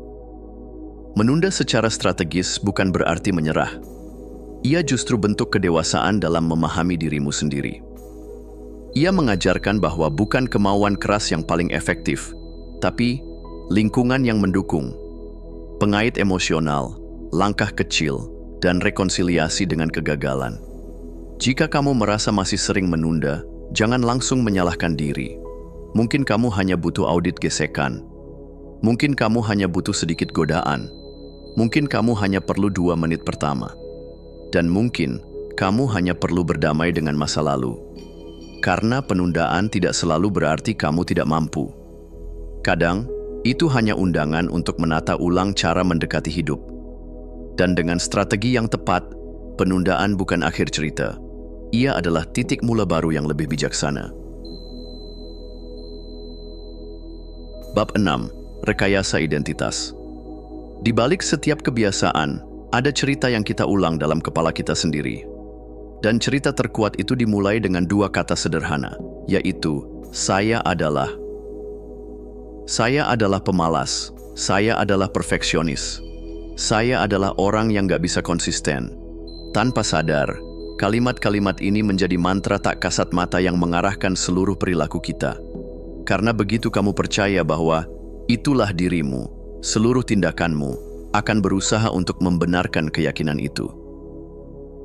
Menunda secara strategis bukan berarti menyerah. Ia justru bentuk kedewasaan dalam memahami dirimu sendiri. Ia mengajarkan bahwa bukan kemauan keras yang paling efektif, tapi lingkungan yang mendukung, pengait emosional, langkah kecil, dan rekonsiliasi dengan kegagalan. Jika kamu merasa masih sering menunda, jangan langsung menyalahkan diri. Mungkin kamu hanya butuh audit gesekan. Mungkin kamu hanya butuh sedikit godaan. Mungkin kamu hanya perlu 2 menit pertama. Dan mungkin kamu hanya perlu berdamai dengan masa lalu. Karena penundaan tidak selalu berarti kamu tidak mampu. Kadang, itu hanya undangan untuk menata ulang cara mendekati hidup. Dan dengan strategi yang tepat, penundaan bukan akhir cerita. Ia adalah titik mula baru yang lebih bijaksana. Bab 6. Rekayasa identitas. Di balik setiap kebiasaan, ada cerita yang kita ulang dalam kepala kita sendiri. Dan cerita terkuat itu dimulai dengan 2 kata sederhana, yaitu, saya adalah. Saya adalah pemalas, saya adalah perfeksionis, saya adalah orang yang gak bisa konsisten. Tanpa sadar, kalimat-kalimat ini menjadi mantra tak kasat mata yang mengarahkan seluruh perilaku kita. Karena begitu kamu percaya bahwa itulah dirimu, seluruh tindakanmu akan berusaha untuk membenarkan keyakinan itu.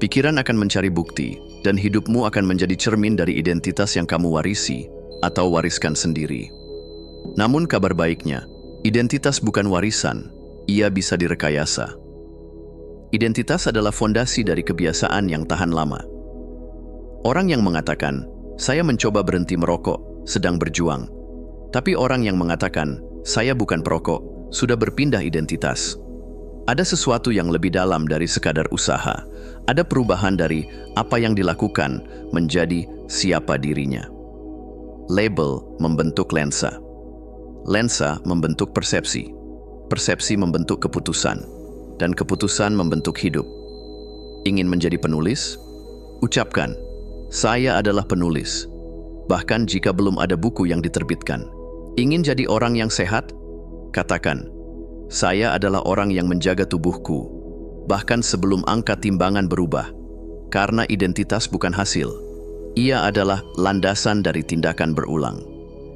Pikiran akan mencari bukti, dan hidupmu akan menjadi cermin dari identitas yang kamu warisi atau wariskan sendiri. Namun kabar baiknya, identitas bukan warisan, ia bisa direkayasa. Identitas adalah fondasi dari kebiasaan yang tahan lama. Orang yang mengatakan, saya mencoba berhenti merokok, sedang berjuang. Tapi orang yang mengatakan, saya bukan perokok, sudah berpindah identitas. Ada sesuatu yang lebih dalam dari sekadar usaha. Ada perubahan dari apa yang dilakukan menjadi siapa dirinya. Label membentuk lensa. Lensa membentuk persepsi. Persepsi membentuk keputusan. Dan keputusan membentuk hidup. Ingin menjadi penulis? Ucapkan, saya adalah penulis. Bahkan jika belum ada buku yang diterbitkan. Ingin jadi orang yang sehat? Katakan, saya adalah orang yang menjaga tubuhku. Bahkan sebelum angka timbangan berubah. Karena identitas bukan hasil. Ia adalah landasan dari tindakan berulang.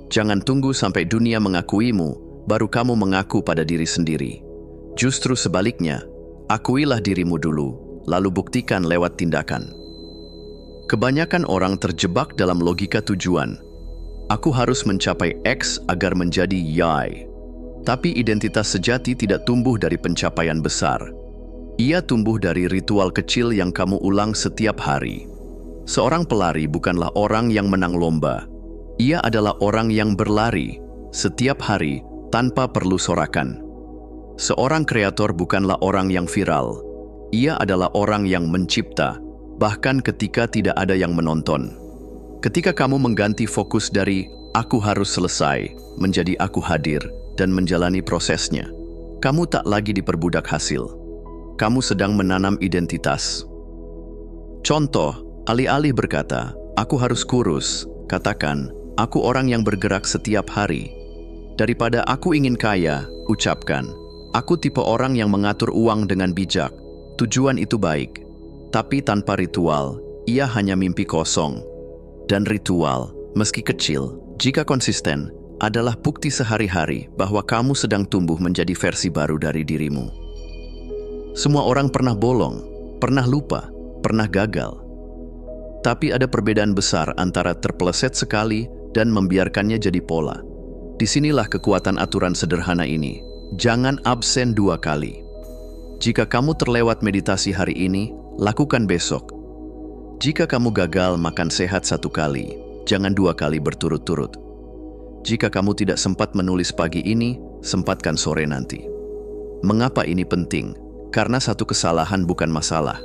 Jangan tunggu sampai dunia mengakuimu, baru kamu mengaku pada diri sendiri. Justru sebaliknya, akuilah dirimu dulu, lalu buktikan lewat tindakan. Kebanyakan orang terjebak dalam logika tujuan. Aku harus mencapai X agar menjadi Y. Tapi identitas sejati tidak tumbuh dari pencapaian besar. Ia tumbuh dari ritual kecil yang kamu ulang setiap hari. Seorang pelari bukanlah orang yang menang lomba. Ia adalah orang yang berlari setiap hari tanpa perlu sorakan. Seorang kreator bukanlah orang yang viral. Ia adalah orang yang mencipta, bahkan ketika tidak ada yang menonton. Ketika kamu mengganti fokus dari "aku harus selesai" menjadi "aku hadir" dan menjalani prosesnya, kamu tak lagi diperbudak hasil. Kamu sedang menanam identitas. Contoh, alih-alih berkata, "Aku harus kurus", katakan, "Aku orang yang bergerak setiap hari." Daripada "aku ingin kaya", ucapkan, "Aku tipe orang yang mengatur uang dengan bijak." Tujuan itu baik, tapi tanpa ritual, ia hanya mimpi kosong. Dan ritual, meski kecil, jika konsisten, adalah bukti sehari-hari bahwa kamu sedang tumbuh menjadi versi baru dari dirimu. Semua orang pernah bolong, pernah lupa, pernah gagal. Tapi ada perbedaan besar antara terpeleset sekali dan membiarkannya jadi pola. Disinilah kekuatan aturan sederhana ini. Jangan absen 2 kali. Jika kamu terlewat meditasi hari ini, lakukan besok. Jika kamu gagal makan sehat 1 kali, jangan 2 kali berturut-turut. Jika kamu tidak sempat menulis pagi ini, sempatkan sore nanti. Mengapa ini penting? Karena 1 kesalahan bukan masalah.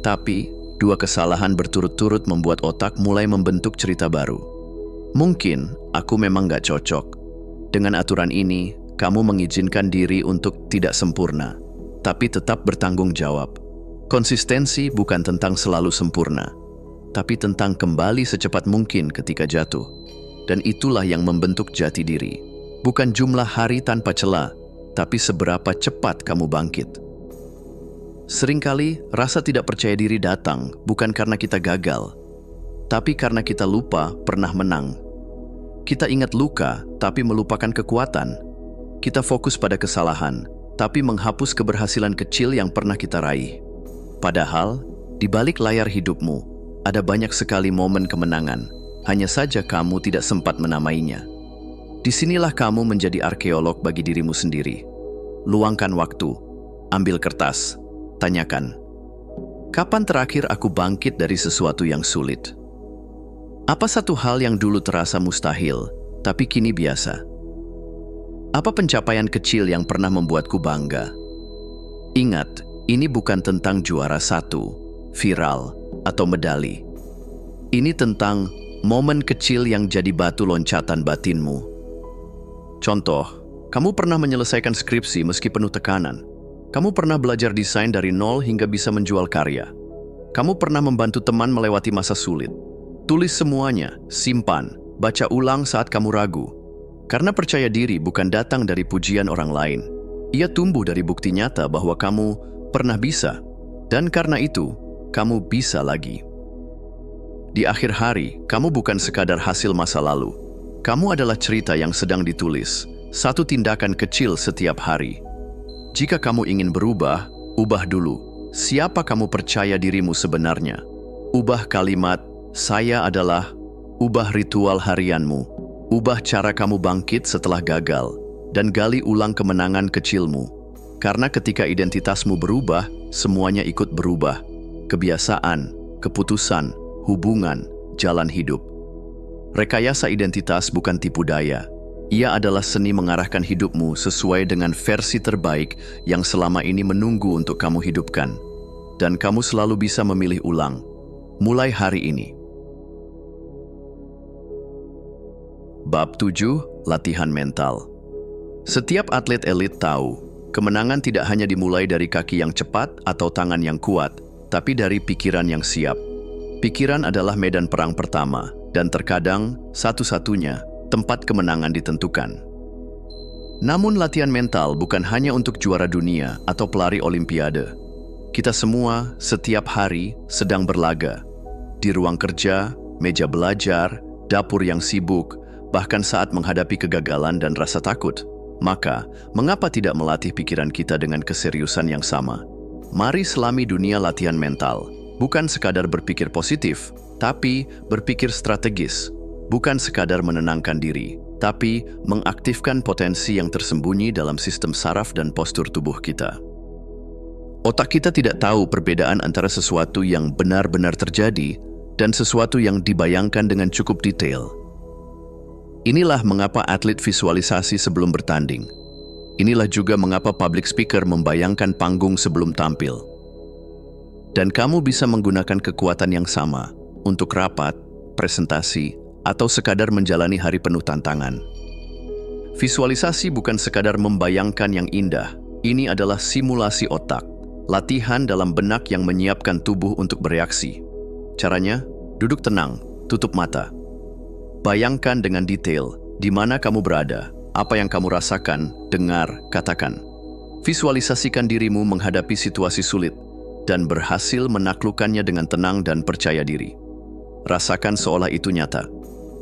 Tapi, 2 kesalahan berturut-turut membuat otak mulai membentuk cerita baru. Mungkin, aku memang gak cocok. Dengan aturan ini, kamu mengizinkan diri untuk tidak sempurna, tapi tetap bertanggung jawab. Konsistensi bukan tentang selalu sempurna, tapi tentang kembali secepat mungkin ketika jatuh. Dan itulah yang membentuk jati diri. Bukan jumlah hari tanpa celah, tapi seberapa cepat kamu bangkit. Seringkali rasa tidak percaya diri datang bukan karena kita gagal, tapi karena kita lupa pernah menang. Kita ingat luka, tapi melupakan kekuatan. Kita fokus pada kesalahan, tapi menghapus keberhasilan kecil yang pernah kita raih. Padahal, di balik layar hidupmu, ada banyak sekali momen kemenangan. Hanya saja kamu tidak sempat menamainya. Disinilah kamu menjadi arkeolog bagi dirimu sendiri. Luangkan waktu, ambil kertas, tanyakan, kapan terakhir aku bangkit dari sesuatu yang sulit? Apa satu hal yang dulu terasa mustahil, tapi kini biasa? Apa pencapaian kecil yang pernah membuatku bangga? Ingat, ini bukan tentang juara 1, viral, atau medali. Ini tentang momen kecil yang jadi batu loncatan batinmu. Contoh, kamu pernah menyelesaikan skripsi meski penuh tekanan. Kamu pernah belajar desain dari nol hingga bisa menjual karya. Kamu pernah membantu teman melewati masa sulit. Tulis semuanya, simpan, baca ulang saat kamu ragu. Karena percaya diri bukan datang dari pujian orang lain. Ia tumbuh dari bukti nyata bahwa kamu pernah bisa. Dan karena itu, kamu bisa lagi. Di akhir hari, kamu bukan sekadar hasil masa lalu. Kamu adalah cerita yang sedang ditulis, satu tindakan kecil setiap hari. Jika kamu ingin berubah, ubah dulu. Siapa kamu percaya dirimu sebenarnya? Ubah kalimat, saya adalah, ubah ritual harianmu, ubah cara kamu bangkit setelah gagal, dan gali ulang kemenangan kecilmu. Karena ketika identitasmu berubah, semuanya ikut berubah. Kebiasaan, keputusan, hubungan, jalan hidup. Rekayasa identitas bukan tipu daya. Ia adalah seni mengarahkan hidupmu sesuai dengan versi terbaik yang selama ini menunggu untuk kamu hidupkan. Dan kamu selalu bisa memilih ulang, mulai hari ini. Bab 7, Latihan Mental. Setiap atlet elit tahu, kemenangan tidak hanya dimulai dari kaki yang cepat atau tangan yang kuat, tapi dari pikiran yang siap. Pikiran adalah medan perang pertama, dan terkadang satu-satunya tempat kemenangan ditentukan. Namun latihan mental bukan hanya untuk juara dunia atau pelari olimpiade. Kita semua setiap hari sedang berlaga. Di ruang kerja, meja belajar, dapur yang sibuk, bahkan saat menghadapi kegagalan dan rasa takut. Maka, mengapa tidak melatih pikiran kita dengan keseriusan yang sama? Mari selami dunia latihan mental. Bukan sekadar berpikir positif, tapi berpikir strategis. Bukan sekadar menenangkan diri, tapi mengaktifkan potensi yang tersembunyi dalam sistem saraf dan postur tubuh kita. Otak kita tidak tahu perbedaan antara sesuatu yang benar-benar terjadi dan sesuatu yang dibayangkan dengan cukup detail. Inilah mengapa atlet visualisasi sebelum bertanding. Inilah juga mengapa public speaker membayangkan panggung sebelum tampil. Dan kamu bisa menggunakan kekuatan yang sama untuk rapat, presentasi, atau sekadar menjalani hari penuh tantangan. Visualisasi bukan sekadar membayangkan yang indah. Ini adalah simulasi otak, latihan dalam benak yang menyiapkan tubuh untuk bereaksi. Caranya, duduk tenang, tutup mata. Bayangkan dengan detail di mana kamu berada, apa yang kamu rasakan, dengar, katakan. Visualisasikan dirimu menghadapi situasi sulit dan berhasil menaklukkannya dengan tenang dan percaya diri. Rasakan seolah itu nyata,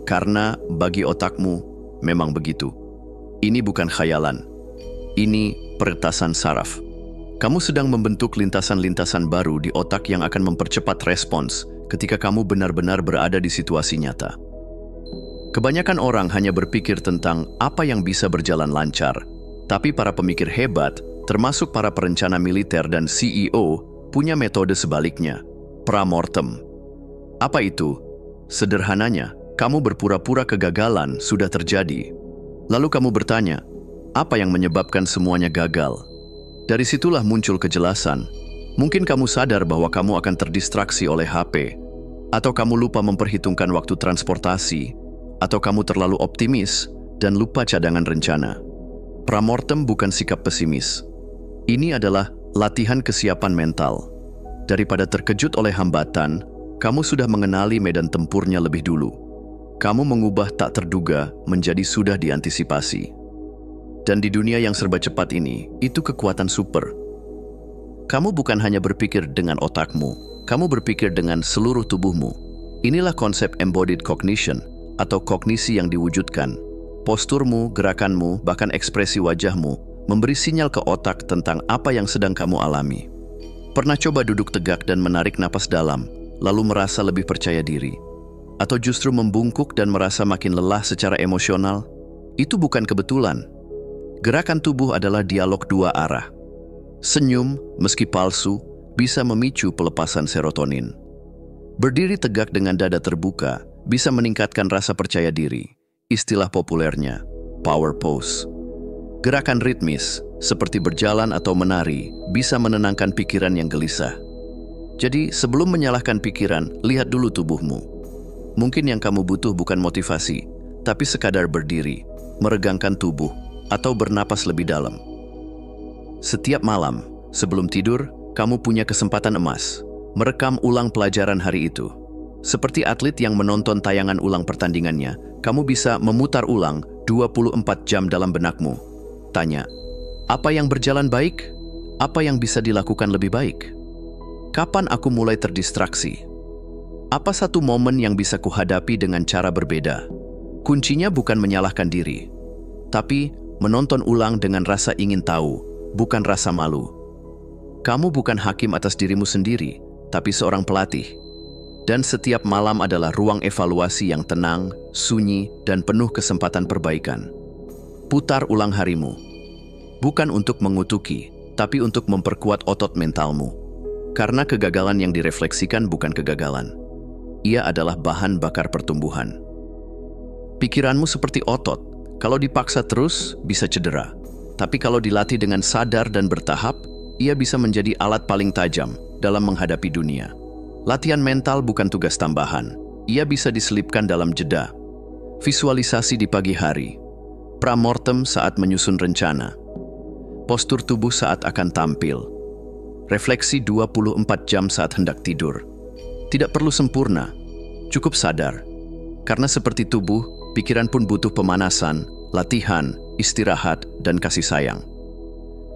karena bagi otakmu memang begitu. Ini bukan khayalan, ini peretasan saraf. Kamu sedang membentuk lintasan-lintasan baru di otak yang akan mempercepat respons ketika kamu benar-benar berada di situasi nyata. Kebanyakan orang hanya berpikir tentang apa yang bisa berjalan lancar, tapi para pemikir hebat, termasuk para perencana militer dan CEO, punya metode sebaliknya, pramortem. Apa itu? Sederhananya, kamu berpura-pura kegagalan sudah terjadi. Lalu kamu bertanya, apa yang menyebabkan semuanya gagal? Dari situlah muncul kejelasan. Mungkin kamu sadar bahwa kamu akan terdistraksi oleh HP, atau kamu lupa memperhitungkan waktu transportasi, atau kamu terlalu optimis dan lupa cadangan rencana. Pramortem bukan sikap pesimis. Ini adalah latihan kesiapan mental. Daripada terkejut oleh hambatan, kamu sudah mengenali medan tempurnya lebih dulu. Kamu mengubah tak terduga menjadi sudah diantisipasi. Dan di dunia yang serba cepat ini, itu kekuatan super. Kamu bukan hanya berpikir dengan otakmu, kamu berpikir dengan seluruh tubuhmu. Inilah konsep embodied cognition, atau kognisi yang diwujudkan. Posturmu, gerakanmu, bahkan ekspresi wajahmu memberi sinyal ke otak tentang apa yang sedang kamu alami. Pernah coba duduk tegak dan menarik napas dalam, lalu merasa lebih percaya diri? Atau justru membungkuk dan merasa makin lelah secara emosional? Itu bukan kebetulan. Gerakan tubuh adalah dialog dua arah. Senyum, meski palsu, bisa memicu pelepasan serotonin. Berdiri tegak dengan dada terbuka bisa meningkatkan rasa percaya diri. Istilah populernya, power pose. Gerakan ritmis, seperti berjalan atau menari, bisa menenangkan pikiran yang gelisah. Jadi, sebelum menyalahkan pikiran, lihat dulu tubuhmu. Mungkin yang kamu butuh bukan motivasi, tapi sekadar berdiri, meregangkan tubuh, atau bernapas lebih dalam. Setiap malam, sebelum tidur, kamu punya kesempatan emas, merekam ulang pelajaran hari itu. Seperti atlet yang menonton tayangan ulang pertandingannya, kamu bisa memutar ulang 24 jam dalam benakmu. Tanya, apa yang berjalan baik? Apa yang bisa dilakukan lebih baik? Kapan aku mulai terdistraksi? Apa satu momen yang bisa kuhadapi dengan cara berbeda? Kuncinya bukan menyalahkan diri, tapi menonton ulang dengan rasa ingin tahu, bukan rasa malu. Kamu bukan hakim atas dirimu sendiri, tapi seorang pelatih. Dan setiap malam adalah ruang evaluasi yang tenang, sunyi, dan penuh kesempatan perbaikan. Putar ulang harimu. Bukan untuk mengutuki, tapi untuk memperkuat otot mentalmu. Karena kegagalan yang direfleksikan bukan kegagalan. Ia adalah bahan bakar pertumbuhan. Pikiranmu seperti otot. Kalau dipaksa terus, bisa cedera. Tapi kalau dilatih dengan sadar dan bertahap, ia bisa menjadi alat paling tajam dalam menghadapi dunia. Latihan mental bukan tugas tambahan. Ia bisa diselipkan dalam jeda. Visualisasi di pagi hari. Pramortem saat menyusun rencana. Postur tubuh saat akan tampil. Refleksi 24 jam saat hendak tidur. Tidak perlu sempurna, cukup sadar. Karena seperti tubuh, pikiran pun butuh pemanasan, latihan, istirahat, dan kasih sayang.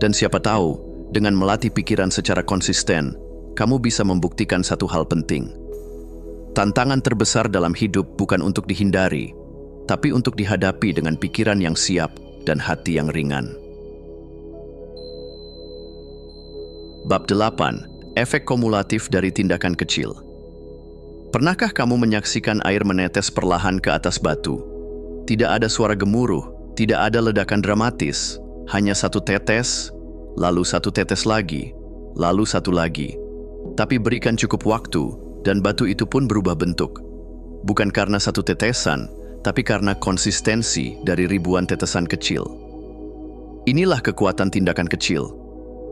Dan siapa tahu, dengan melatih pikiran secara konsisten, kamu bisa membuktikan satu hal penting. Tantangan terbesar dalam hidup bukan untuk dihindari, tapi untuk dihadapi dengan pikiran yang siap dan hati yang ringan. Bab 8. Efek kumulatif dari tindakan kecil. Pernahkah kamu menyaksikan air menetes perlahan ke atas batu? Tidak ada suara gemuruh, tidak ada ledakan dramatis, hanya satu tetes, lalu satu tetes lagi, lalu satu lagi. Tapi berikan cukup waktu, dan batu itu pun berubah bentuk. Bukan karena satu tetesan, tapi karena konsistensi dari ribuan tetesan kecil. Inilah kekuatan tindakan kecil.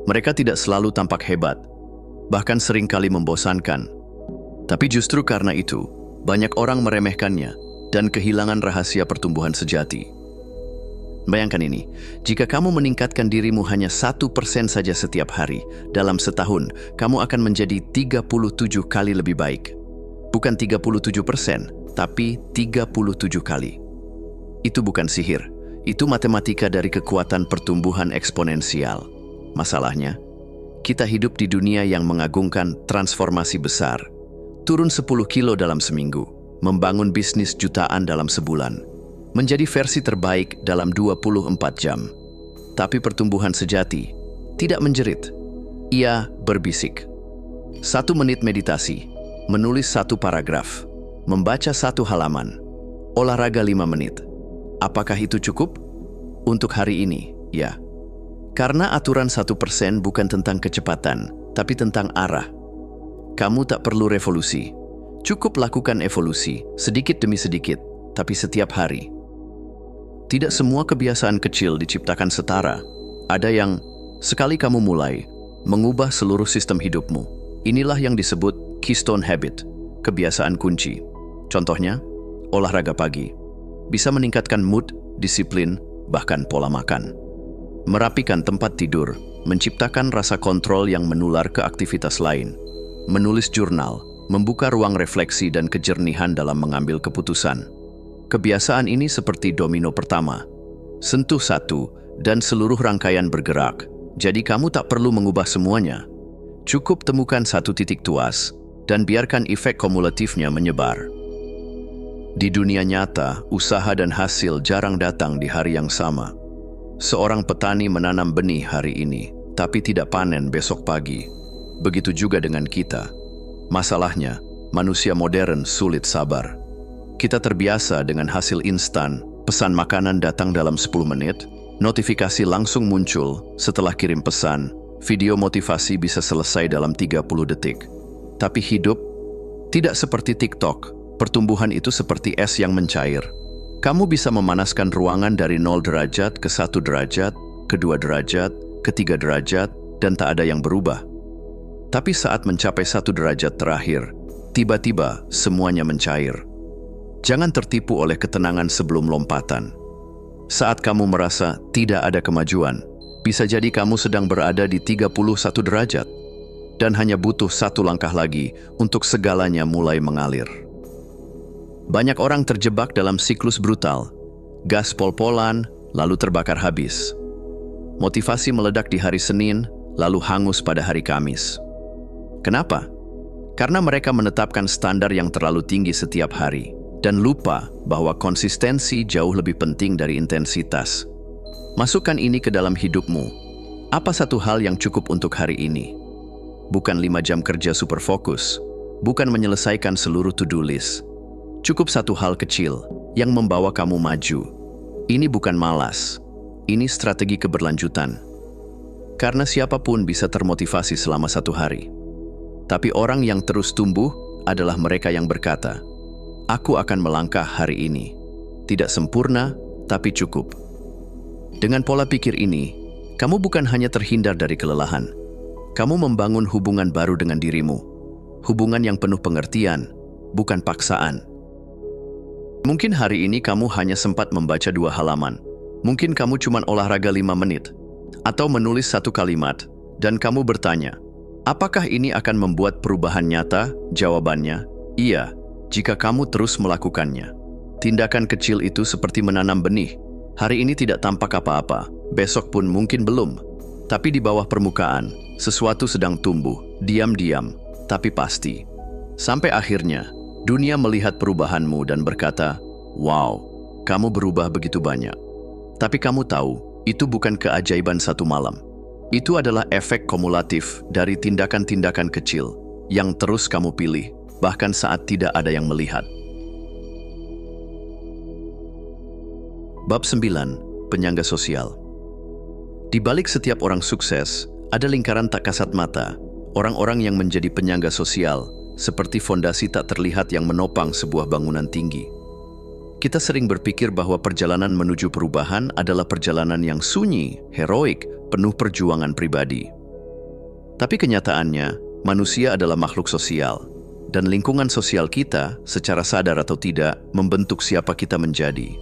Mereka tidak selalu tampak hebat, bahkan seringkali membosankan. Tapi justru karena itu, banyak orang meremehkannya dan kehilangan rahasia pertumbuhan sejati. Bayangkan ini, jika kamu meningkatkan dirimu hanya 1% saja setiap hari, dalam setahun, kamu akan menjadi 37 kali lebih baik. Bukan 37%, tapi 37 kali. Itu bukan sihir, itu matematika dari kekuatan pertumbuhan eksponensial. Masalahnya, kita hidup di dunia yang mengagungkan transformasi besar. Turun 10 kilo dalam seminggu, membangun bisnis jutaan dalam sebulan, menjadi versi terbaik dalam 24 jam. Tapi pertumbuhan sejati tidak menjerit. Ia berbisik. 1 menit meditasi, menulis 1 paragraf, membaca 1 halaman, olahraga 5 menit. Apakah itu cukup? Untuk hari ini, ya. Karena aturan 1% bukan tentang kecepatan, tapi tentang arah. Kamu tak perlu revolusi. Cukup lakukan evolusi, sedikit demi sedikit, tapi setiap hari. Tidak semua kebiasaan kecil diciptakan setara. Ada yang, sekali kamu mulai, mengubah seluruh sistem hidupmu. Inilah yang disebut keystone habit, kebiasaan kunci. Contohnya, olahraga pagi. Bisa meningkatkan mood, disiplin, bahkan pola makan. Merapikan tempat tidur, menciptakan rasa kontrol yang menular ke aktivitas lain. Menulis jurnal, membuka ruang refleksi dan kejernihan dalam mengambil keputusan. Kebiasaan ini seperti domino pertama. Sentuh 1 dan seluruh rangkaian bergerak. Jadi kamu tak perlu mengubah semuanya. Cukup temukan 1 titik tuas dan biarkan efek kumulatifnya menyebar. Di dunia nyata, usaha dan hasil jarang datang di hari yang sama. Seorang petani menanam benih hari ini, tapi tidak panen besok pagi. Begitu juga dengan kita. Masalahnya, manusia modern sulit sabar. Kita terbiasa dengan hasil instan, pesan makanan datang dalam 10 menit, notifikasi langsung muncul setelah kirim pesan, video motivasi bisa selesai dalam 30 detik. Tapi hidup tidak seperti TikTok, pertumbuhan itu seperti es yang mencair. Kamu bisa memanaskan ruangan dari 0 derajat ke 1 derajat, ke 2 derajat, ke 3 derajat, dan tak ada yang berubah. Tapi saat mencapai 1 derajat terakhir, tiba-tiba semuanya mencair. Jangan tertipu oleh ketenangan sebelum lompatan. Saat kamu merasa tidak ada kemajuan, bisa jadi kamu sedang berada di 31 derajat, dan hanya butuh 1 langkah lagi untuk segalanya mulai mengalir. Banyak orang terjebak dalam siklus brutal, gas pol-polan, lalu terbakar habis. Motivasi meledak di hari Senin, lalu hangus pada hari Kamis. Kenapa? Karena mereka menetapkan standar yang terlalu tinggi setiap hari dan lupa bahwa konsistensi jauh lebih penting dari intensitas. Masukkan ini ke dalam hidupmu. Apa satu hal yang cukup untuk hari ini? Bukan 5 jam kerja super fokus, bukan menyelesaikan seluruh to-do list. Cukup satu hal kecil yang membawa kamu maju. Ini bukan malas, ini strategi keberlanjutan. Karena siapapun bisa termotivasi selama 1 hari. Tapi orang yang terus tumbuh adalah mereka yang berkata, "Aku akan melangkah hari ini. Tidak sempurna, tapi cukup." Dengan pola pikir ini, kamu bukan hanya terhindar dari kelelahan. Kamu membangun hubungan baru dengan dirimu. Hubungan yang penuh pengertian, bukan paksaan. Mungkin hari ini kamu hanya sempat membaca 2 halaman. Mungkin kamu cuma olahraga 5 menit. Atau menulis 1 kalimat, dan kamu bertanya, apakah ini akan membuat perubahan nyata? Jawabannya, iya, jika kamu terus melakukannya. Tindakan kecil itu seperti menanam benih. Hari ini tidak tampak apa-apa, besok pun mungkin belum. Tapi di bawah permukaan, sesuatu sedang tumbuh, diam-diam, tapi pasti. Sampai akhirnya, dunia melihat perubahanmu dan berkata, wow, kamu berubah begitu banyak. Tapi kamu tahu, itu bukan keajaiban 1 malam. Itu adalah efek kumulatif dari tindakan-tindakan kecil yang terus kamu pilih, bahkan saat tidak ada yang melihat. Bab 9. Penyangga sosial. Di balik setiap orang sukses, ada lingkaran tak kasat mata, orang-orang yang menjadi penyangga sosial, seperti fondasi tak terlihat yang menopang sebuah bangunan tinggi. Kita sering berpikir bahwa perjalanan menuju perubahan adalah perjalanan yang sunyi, heroik, penuh perjuangan pribadi. Tapi kenyataannya, manusia adalah makhluk sosial, dan lingkungan sosial kita, secara sadar atau tidak, membentuk siapa kita menjadi.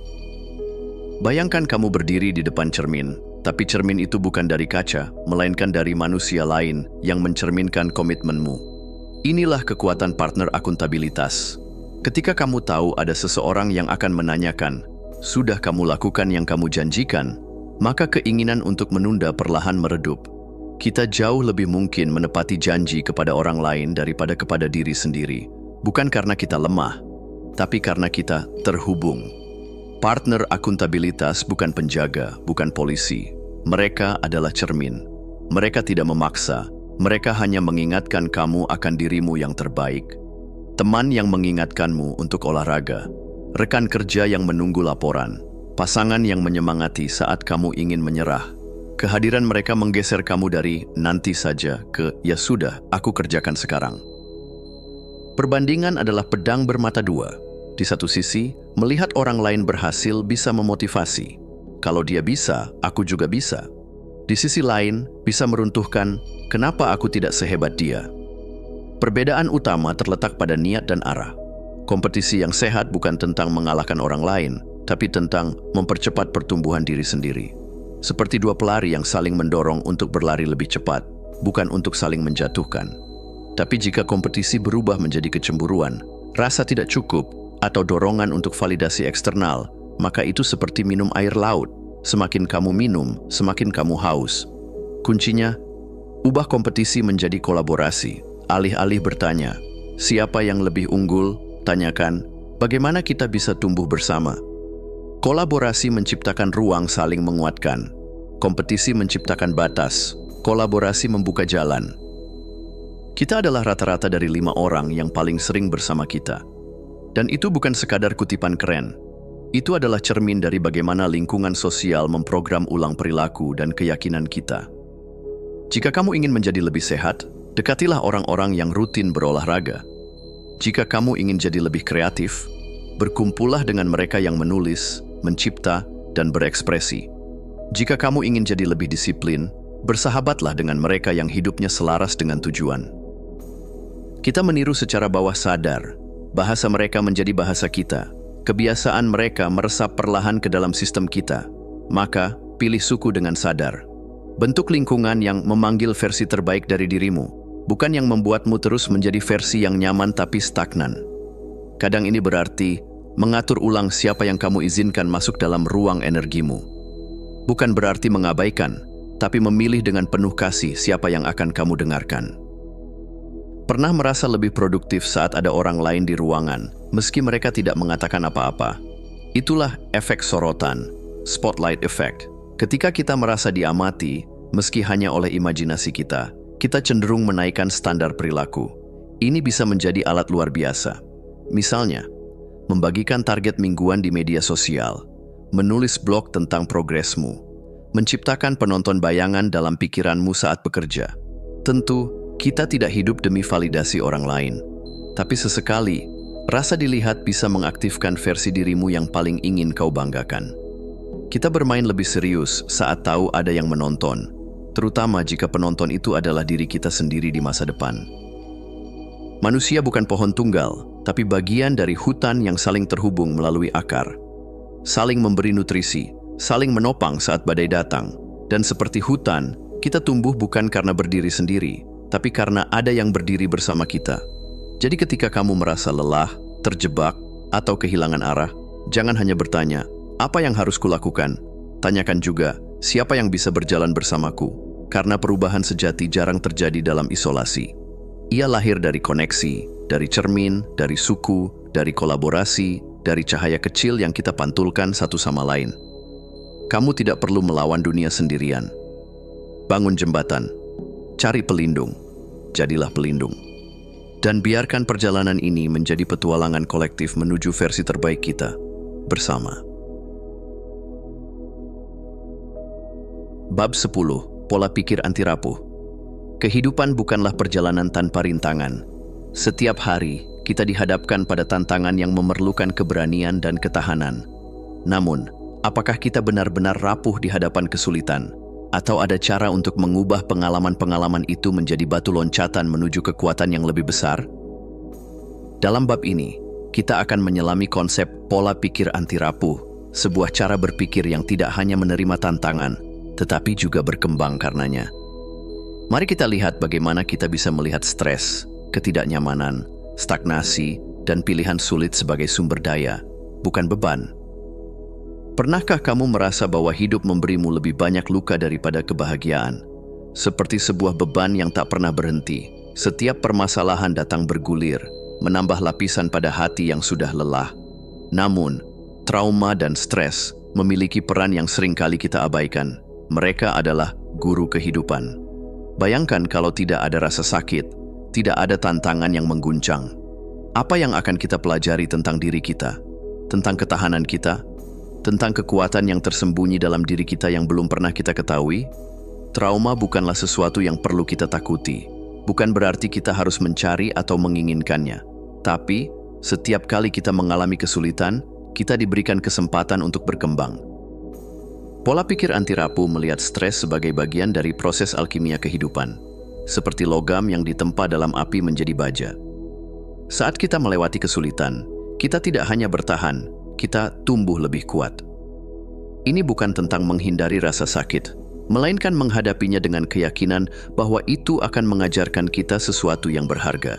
Bayangkan kamu berdiri di depan cermin, tapi cermin itu bukan dari kaca, melainkan dari manusia lain yang mencerminkan komitmenmu. Inilah kekuatan partner akuntabilitas. Ketika kamu tahu ada seseorang yang akan menanyakan, sudah kamu lakukan yang kamu janjikan, maka keinginan untuk menunda perlahan meredup. Kita jauh lebih mungkin menepati janji kepada orang lain daripada kepada diri sendiri. Bukan karena kita lemah, tapi karena kita terhubung. Partner akuntabilitas bukan penjaga, bukan polisi. Mereka adalah cermin. Mereka tidak memaksa, mereka hanya mengingatkan kamu akan dirimu yang terbaik. Teman yang mengingatkanmu untuk olahraga, rekan kerja yang menunggu laporan, pasangan yang menyemangati saat kamu ingin menyerah. Kehadiran mereka menggeser kamu dari nanti saja ke ya sudah, aku kerjakan sekarang. Perbandingan adalah pedang bermata 2. Di satu sisi, melihat orang lain berhasil bisa memotivasi. Kalau dia bisa, aku juga bisa. Di sisi lain, bisa meruntuhkan, kenapa aku tidak sehebat dia? Perbedaan utama terletak pada niat dan arah. Kompetisi yang sehat bukan tentang mengalahkan orang lain, tapi tentang mempercepat pertumbuhan diri sendiri. Seperti 2 pelari yang saling mendorong untuk berlari lebih cepat, bukan untuk saling menjatuhkan. Tapi jika kompetisi berubah menjadi kecemburuan, rasa tidak cukup, atau dorongan untuk validasi eksternal, maka itu seperti minum air laut. Semakin kamu minum, semakin kamu haus. Kuncinya, ubah kompetisi menjadi kolaborasi. Alih-alih bertanya, siapa yang lebih unggul? Tanyakan, bagaimana kita bisa tumbuh bersama? Kolaborasi menciptakan ruang saling menguatkan. Kompetisi menciptakan batas. Kolaborasi membuka jalan. Kita adalah rata-rata dari 5 orang yang paling sering bersama kita. Dan itu bukan sekadar kutipan keren. Itu adalah cermin dari bagaimana lingkungan sosial memprogram ulang perilaku dan keyakinan kita. Jika kamu ingin menjadi lebih sehat, dekatilah orang-orang yang rutin berolahraga. Jika kamu ingin jadi lebih kreatif, berkumpullah dengan mereka yang menulis, mencipta, dan berekspresi. Jika kamu ingin jadi lebih disiplin, bersahabatlah dengan mereka yang hidupnya selaras dengan tujuan. Kita meniru secara bawah sadar. Bahasa mereka menjadi bahasa kita. Kebiasaan mereka meresap perlahan ke dalam sistem kita. Maka, pilih suku dengan sadar. Bentuk lingkungan yang memanggil versi terbaik dari dirimu, bukan yang membuatmu terus menjadi versi yang nyaman tapi stagnan. Kadang ini berarti mengatur ulang siapa yang kamu izinkan masuk dalam ruang energimu. Bukan berarti mengabaikan, tapi memilih dengan penuh kasih siapa yang akan kamu dengarkan. Pernah merasa lebih produktif saat ada orang lain di ruangan, meski mereka tidak mengatakan apa-apa. Itulah efek sorotan, spotlight effect. Ketika kita merasa diamati, meski hanya oleh imajinasi kita cenderung menaikkan standar perilaku. Ini bisa menjadi alat luar biasa. Misalnya, membagikan target mingguan di media sosial, menulis blog tentang progresmu, menciptakan penonton bayangan dalam pikiranmu saat bekerja. Tentu, kita tidak hidup demi validasi orang lain. Tapi sesekali, rasa dilihat bisa mengaktifkan versi dirimu yang paling ingin kau banggakan. Kita bermain lebih serius saat tahu ada yang menonton, terutama jika penonton itu adalah diri kita sendiri di masa depan. Manusia bukan pohon tunggal, tapi bagian dari hutan yang saling terhubung melalui akar. Saling memberi nutrisi, saling menopang saat badai datang. Dan seperti hutan, kita tumbuh bukan karena berdiri sendiri, tapi karena ada yang berdiri bersama kita. Jadi ketika kamu merasa lelah, terjebak, atau kehilangan arah, jangan hanya bertanya, apa yang harus kulakukan? Tanyakan juga, siapa yang bisa berjalan bersamaku? Karena perubahan sejati jarang terjadi dalam isolasi. Ia lahir dari koneksi, dari cermin, dari suku, dari kolaborasi, dari cahaya kecil yang kita pantulkan satu sama lain. Kamu tidak perlu melawan dunia sendirian. Bangun jembatan, cari pelindung, jadilah pelindung. Dan biarkan perjalanan ini menjadi petualangan kolektif menuju versi terbaik kita, bersama. Bab 10. Pola pikir anti rapuh. Kehidupan bukanlah perjalanan tanpa rintangan. Setiap hari, kita dihadapkan pada tantangan yang memerlukan keberanian dan ketahanan. Namun, apakah kita benar-benar rapuh di hadapan kesulitan? Atau ada cara untuk mengubah pengalaman-pengalaman itu menjadi batu loncatan menuju kekuatan yang lebih besar? Dalam bab ini, kita akan menyelami konsep pola pikir anti rapuh, sebuah cara berpikir yang tidak hanya menerima tantangan, tetapi juga berkembang karenanya. Mari kita lihat bagaimana kita bisa melihat stres, ketidaknyamanan, stagnasi, dan pilihan sulit sebagai sumber daya, bukan beban. Pernahkah kamu merasa bahwa hidup memberimu lebih banyak luka daripada kebahagiaan? Seperti sebuah beban yang tak pernah berhenti. Setiap permasalahan datang bergulir, menambah lapisan pada hati yang sudah lelah. Namun, trauma dan stres memiliki peran yang sering kali kita abaikan. Mereka adalah guru kehidupan. Bayangkan kalau tidak ada rasa sakit, tidak ada tantangan yang mengguncang. Apa yang akan kita pelajari tentang diri kita? Tentang ketahanan kita? Tentang kekuatan yang tersembunyi dalam diri kita yang belum pernah kita ketahui? Trauma bukanlah sesuatu yang perlu kita takuti. Bukan berarti kita harus mencari atau menginginkannya. Tapi, setiap kali kita mengalami kesulitan, kita diberikan kesempatan untuk berkembang. Pola pikir anti rapuh melihat stres sebagai bagian dari proses alkimia kehidupan, seperti logam yang ditempa dalam api menjadi baja. Saat kita melewati kesulitan, kita tidak hanya bertahan, kita tumbuh lebih kuat. Ini bukan tentang menghindari rasa sakit, melainkan menghadapinya dengan keyakinan bahwa itu akan mengajarkan kita sesuatu yang berharga.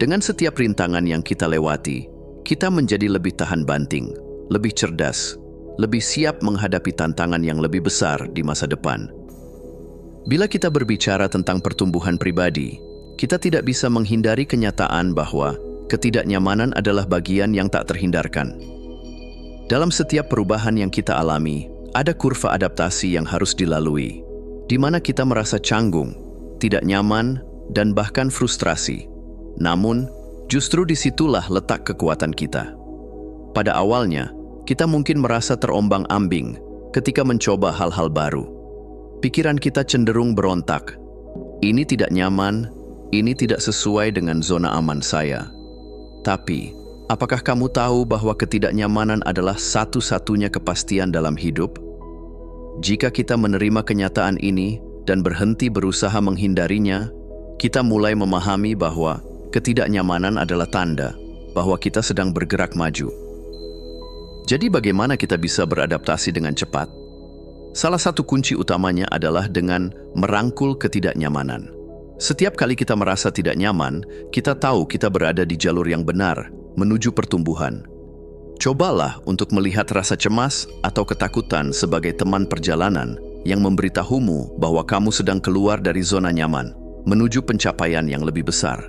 Dengan setiap rintangan yang kita lewati, kita menjadi lebih tahan banting, lebih cerdas, lebih siap menghadapi tantangan yang lebih besar di masa depan. Bila kita berbicara tentang pertumbuhan pribadi, kita tidak bisa menghindari kenyataan bahwa ketidaknyamanan adalah bagian yang tak terhindarkan. Dalam setiap perubahan yang kita alami, ada kurva adaptasi yang harus dilalui, di mana kita merasa canggung, tidak nyaman, dan bahkan frustrasi. Namun, justru disitulah letak kekuatan kita. Pada awalnya, kita mungkin merasa terombang-ambing ketika mencoba hal-hal baru. Pikiran kita cenderung berontak. Ini tidak nyaman, ini tidak sesuai dengan zona aman saya. Tapi, apakah kamu tahu bahwa ketidaknyamanan adalah satu-satunya kepastian dalam hidup? Jika kita menerima kenyataan ini dan berhenti berusaha menghindarinya, kita mulai memahami bahwa ketidaknyamanan adalah tanda bahwa kita sedang bergerak maju. Jadi bagaimana kita bisa beradaptasi dengan cepat? Salah satu kunci utamanya adalah dengan merangkul ketidaknyamanan. Setiap kali kita merasa tidak nyaman, kita tahu kita berada di jalur yang benar, menuju pertumbuhan. Cobalah untuk melihat rasa cemas atau ketakutan sebagai teman perjalanan yang memberitahumu bahwa kamu sedang keluar dari zona nyaman, menuju pencapaian yang lebih besar.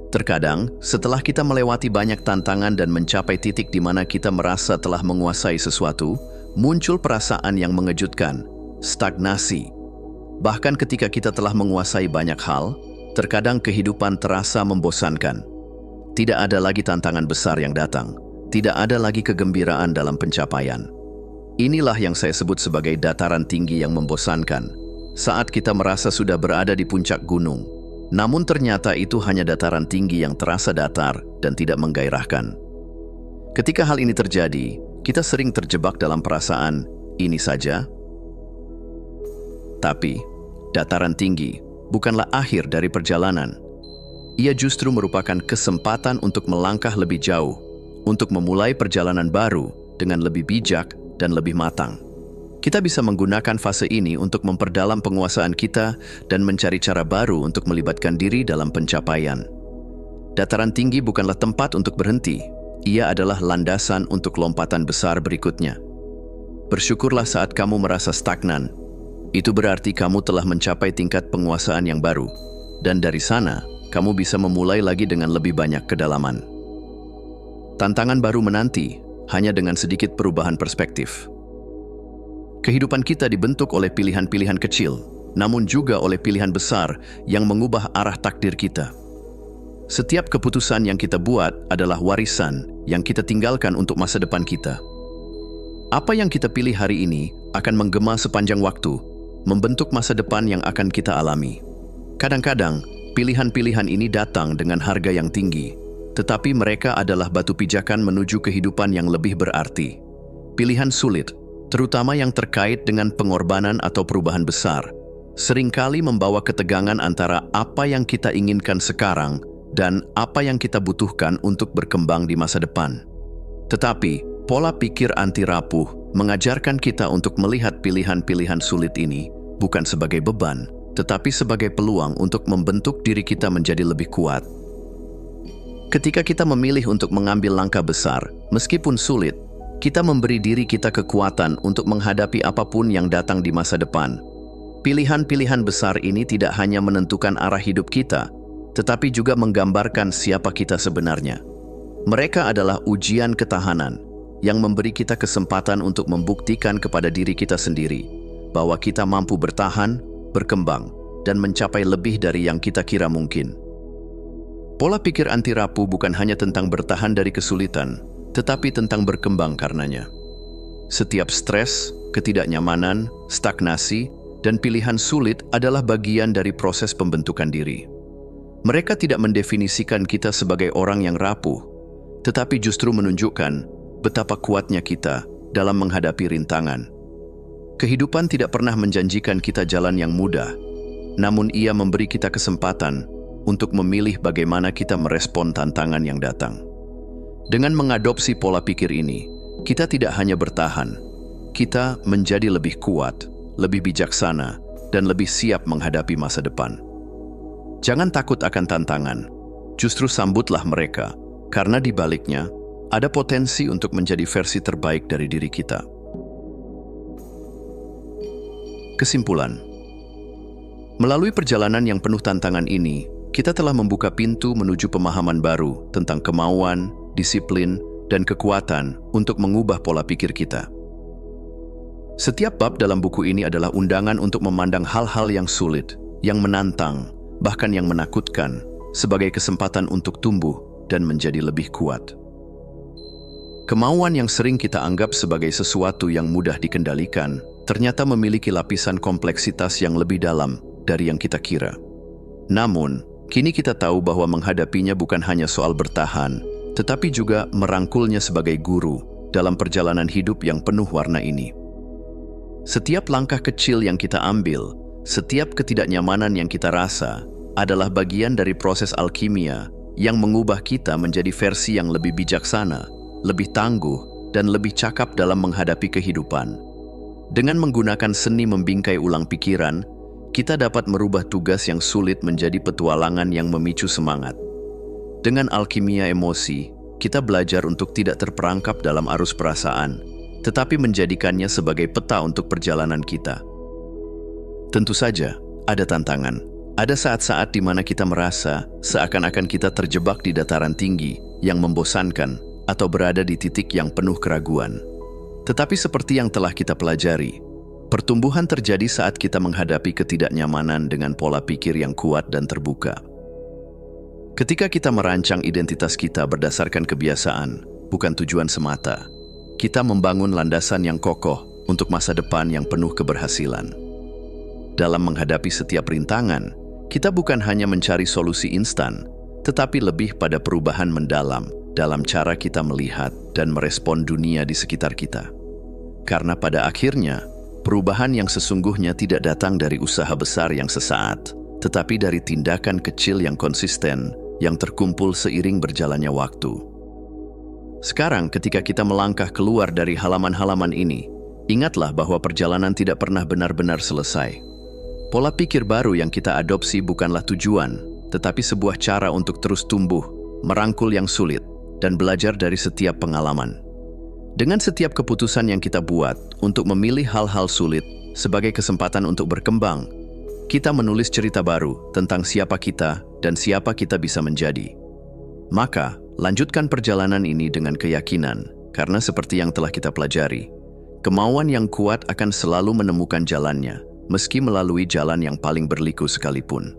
Terkadang, setelah kita melewati banyak tantangan dan mencapai titik di mana kita merasa telah menguasai sesuatu, muncul perasaan yang mengejutkan, stagnasi. Bahkan ketika kita telah menguasai banyak hal, terkadang kehidupan terasa membosankan. Tidak ada lagi tantangan besar yang datang, tidak ada lagi kegembiraan dalam pencapaian. Inilah yang saya sebut sebagai dataran tinggi yang membosankan, saat kita merasa sudah berada di puncak gunung. Namun ternyata itu hanya dataran tinggi yang terasa datar dan tidak menggairahkan. Ketika hal ini terjadi, kita sering terjebak dalam perasaan, ini saja. Tapi, dataran tinggi bukanlah akhir dari perjalanan. Ia justru merupakan kesempatan untuk melangkah lebih jauh, untuk memulai perjalanan baru dengan lebih bijak dan lebih matang. Kita bisa menggunakan fase ini untuk memperdalam penguasaan kita dan mencari cara baru untuk melibatkan diri dalam pencapaian. Dataran tinggi bukanlah tempat untuk berhenti, ia adalah landasan untuk lompatan besar berikutnya. Bersyukurlah saat kamu merasa stagnan. Itu berarti kamu telah mencapai tingkat penguasaan yang baru, dan dari sana, kamu bisa memulai lagi dengan lebih banyak kedalaman. Tantangan baru menanti, hanya dengan sedikit perubahan perspektif. Kehidupan kita dibentuk oleh pilihan-pilihan kecil, namun juga oleh pilihan besar yang mengubah arah takdir kita. Setiap keputusan yang kita buat adalah warisan yang kita tinggalkan untuk masa depan kita. Apa yang kita pilih hari ini akan menggema sepanjang waktu, membentuk masa depan yang akan kita alami. Kadang-kadang, pilihan-pilihan ini datang dengan harga yang tinggi, tetapi mereka adalah batu pijakan menuju kehidupan yang lebih berarti. Pilihan sulit, terutama yang terkait dengan pengorbanan atau perubahan besar, seringkali membawa ketegangan antara apa yang kita inginkan sekarang dan apa yang kita butuhkan untuk berkembang di masa depan. Tetapi, pola pikir anti rapuh mengajarkan kita untuk melihat pilihan-pilihan sulit ini bukan sebagai beban, tetapi sebagai peluang untuk membentuk diri kita menjadi lebih kuat. Ketika kita memilih untuk mengambil langkah besar, meskipun sulit, kita memberi diri kita kekuatan untuk menghadapi apapun yang datang di masa depan. Pilihan-pilihan besar ini tidak hanya menentukan arah hidup kita, tetapi juga menggambarkan siapa kita sebenarnya. Mereka adalah ujian ketahanan yang memberi kita kesempatan untuk membuktikan kepada diri kita sendiri bahwa kita mampu bertahan, berkembang, dan mencapai lebih dari yang kita kira mungkin. Pola pikir anti rapuh bukan hanya tentang bertahan dari kesulitan, tetapi tentang berkembang karenanya. Setiap stres, ketidaknyamanan, stagnasi, dan pilihan sulit adalah bagian dari proses pembentukan diri. Mereka tidak mendefinisikan kita sebagai orang yang rapuh, tetapi justru menunjukkan betapa kuatnya kita dalam menghadapi rintangan. Kehidupan tidak pernah menjanjikan kita jalan yang mudah, namun ia memberi kita kesempatan untuk memilih bagaimana kita merespon tantangan yang datang. Dengan mengadopsi pola pikir ini, kita tidak hanya bertahan, kita menjadi lebih kuat, lebih bijaksana, dan lebih siap menghadapi masa depan. Jangan takut akan tantangan, justru sambutlah mereka, karena di baliknya ada potensi untuk menjadi versi terbaik dari diri kita. Kesimpulan: melalui perjalanan yang penuh tantangan ini, kita telah membuka pintu menuju pemahaman baru tentang kemauan, disiplin, dan kekuatan untuk mengubah pola pikir kita. Setiap bab dalam buku ini adalah undangan untuk memandang hal-hal yang sulit, yang menantang, bahkan yang menakutkan, sebagai kesempatan untuk tumbuh dan menjadi lebih kuat. Kemauan yang sering kita anggap sebagai sesuatu yang mudah dikendalikan, ternyata memiliki lapisan kompleksitas yang lebih dalam dari yang kita kira. Namun, kini kita tahu bahwa menghadapinya bukan hanya soal bertahan, tetapi juga merangkulnya sebagai guru dalam perjalanan hidup yang penuh warna ini. Setiap langkah kecil yang kita ambil, setiap ketidaknyamanan yang kita rasa, adalah bagian dari proses alkimia yang mengubah kita menjadi versi yang lebih bijaksana, lebih tangguh, dan lebih cakap dalam menghadapi kehidupan. Dengan menggunakan seni membingkai ulang pikiran, kita dapat merubah tugas yang sulit menjadi petualangan yang memicu semangat. Dengan alkimia emosi, kita belajar untuk tidak terperangkap dalam arus perasaan, tetapi menjadikannya sebagai peta untuk perjalanan kita. Tentu saja, ada tantangan, Ada saat-saat di mana kita merasa seakan-akan kita terjebak di dataran tinggi yang membosankan atau berada di titik yang penuh keraguan. Tetapi seperti yang telah kita pelajari, pertumbuhan terjadi saat kita menghadapi ketidaknyamanan dengan pola pikir yang kuat dan terbuka. Ketika kita merancang identitas kita berdasarkan kebiasaan, bukan tujuan semata, kita membangun landasan yang kokoh untuk masa depan yang penuh keberhasilan. Dalam menghadapi setiap rintangan, kita bukan hanya mencari solusi instan, tetapi lebih pada perubahan mendalam dalam cara kita melihat dan merespon dunia di sekitar kita. Karena pada akhirnya, perubahan yang sesungguhnya tidak datang dari usaha besar yang sesaat, tetapi dari tindakan kecil yang konsisten, yang terkumpul seiring berjalannya waktu. Sekarang ketika kita melangkah keluar dari halaman-halaman ini, ingatlah bahwa perjalanan tidak pernah benar-benar selesai. Pola pikir baru yang kita adopsi bukanlah tujuan, tetapi sebuah cara untuk terus tumbuh, merangkul yang sulit, dan belajar dari setiap pengalaman. Dengan setiap keputusan yang kita buat untuk memilih hal-hal sulit sebagai kesempatan untuk berkembang, kita menulis cerita baru tentang siapa kita dan siapa kita bisa menjadi. Maka, lanjutkan perjalanan ini dengan keyakinan, karena seperti yang telah kita pelajari, kemauan yang kuat akan selalu menemukan jalannya, meski melalui jalan yang paling berliku sekalipun.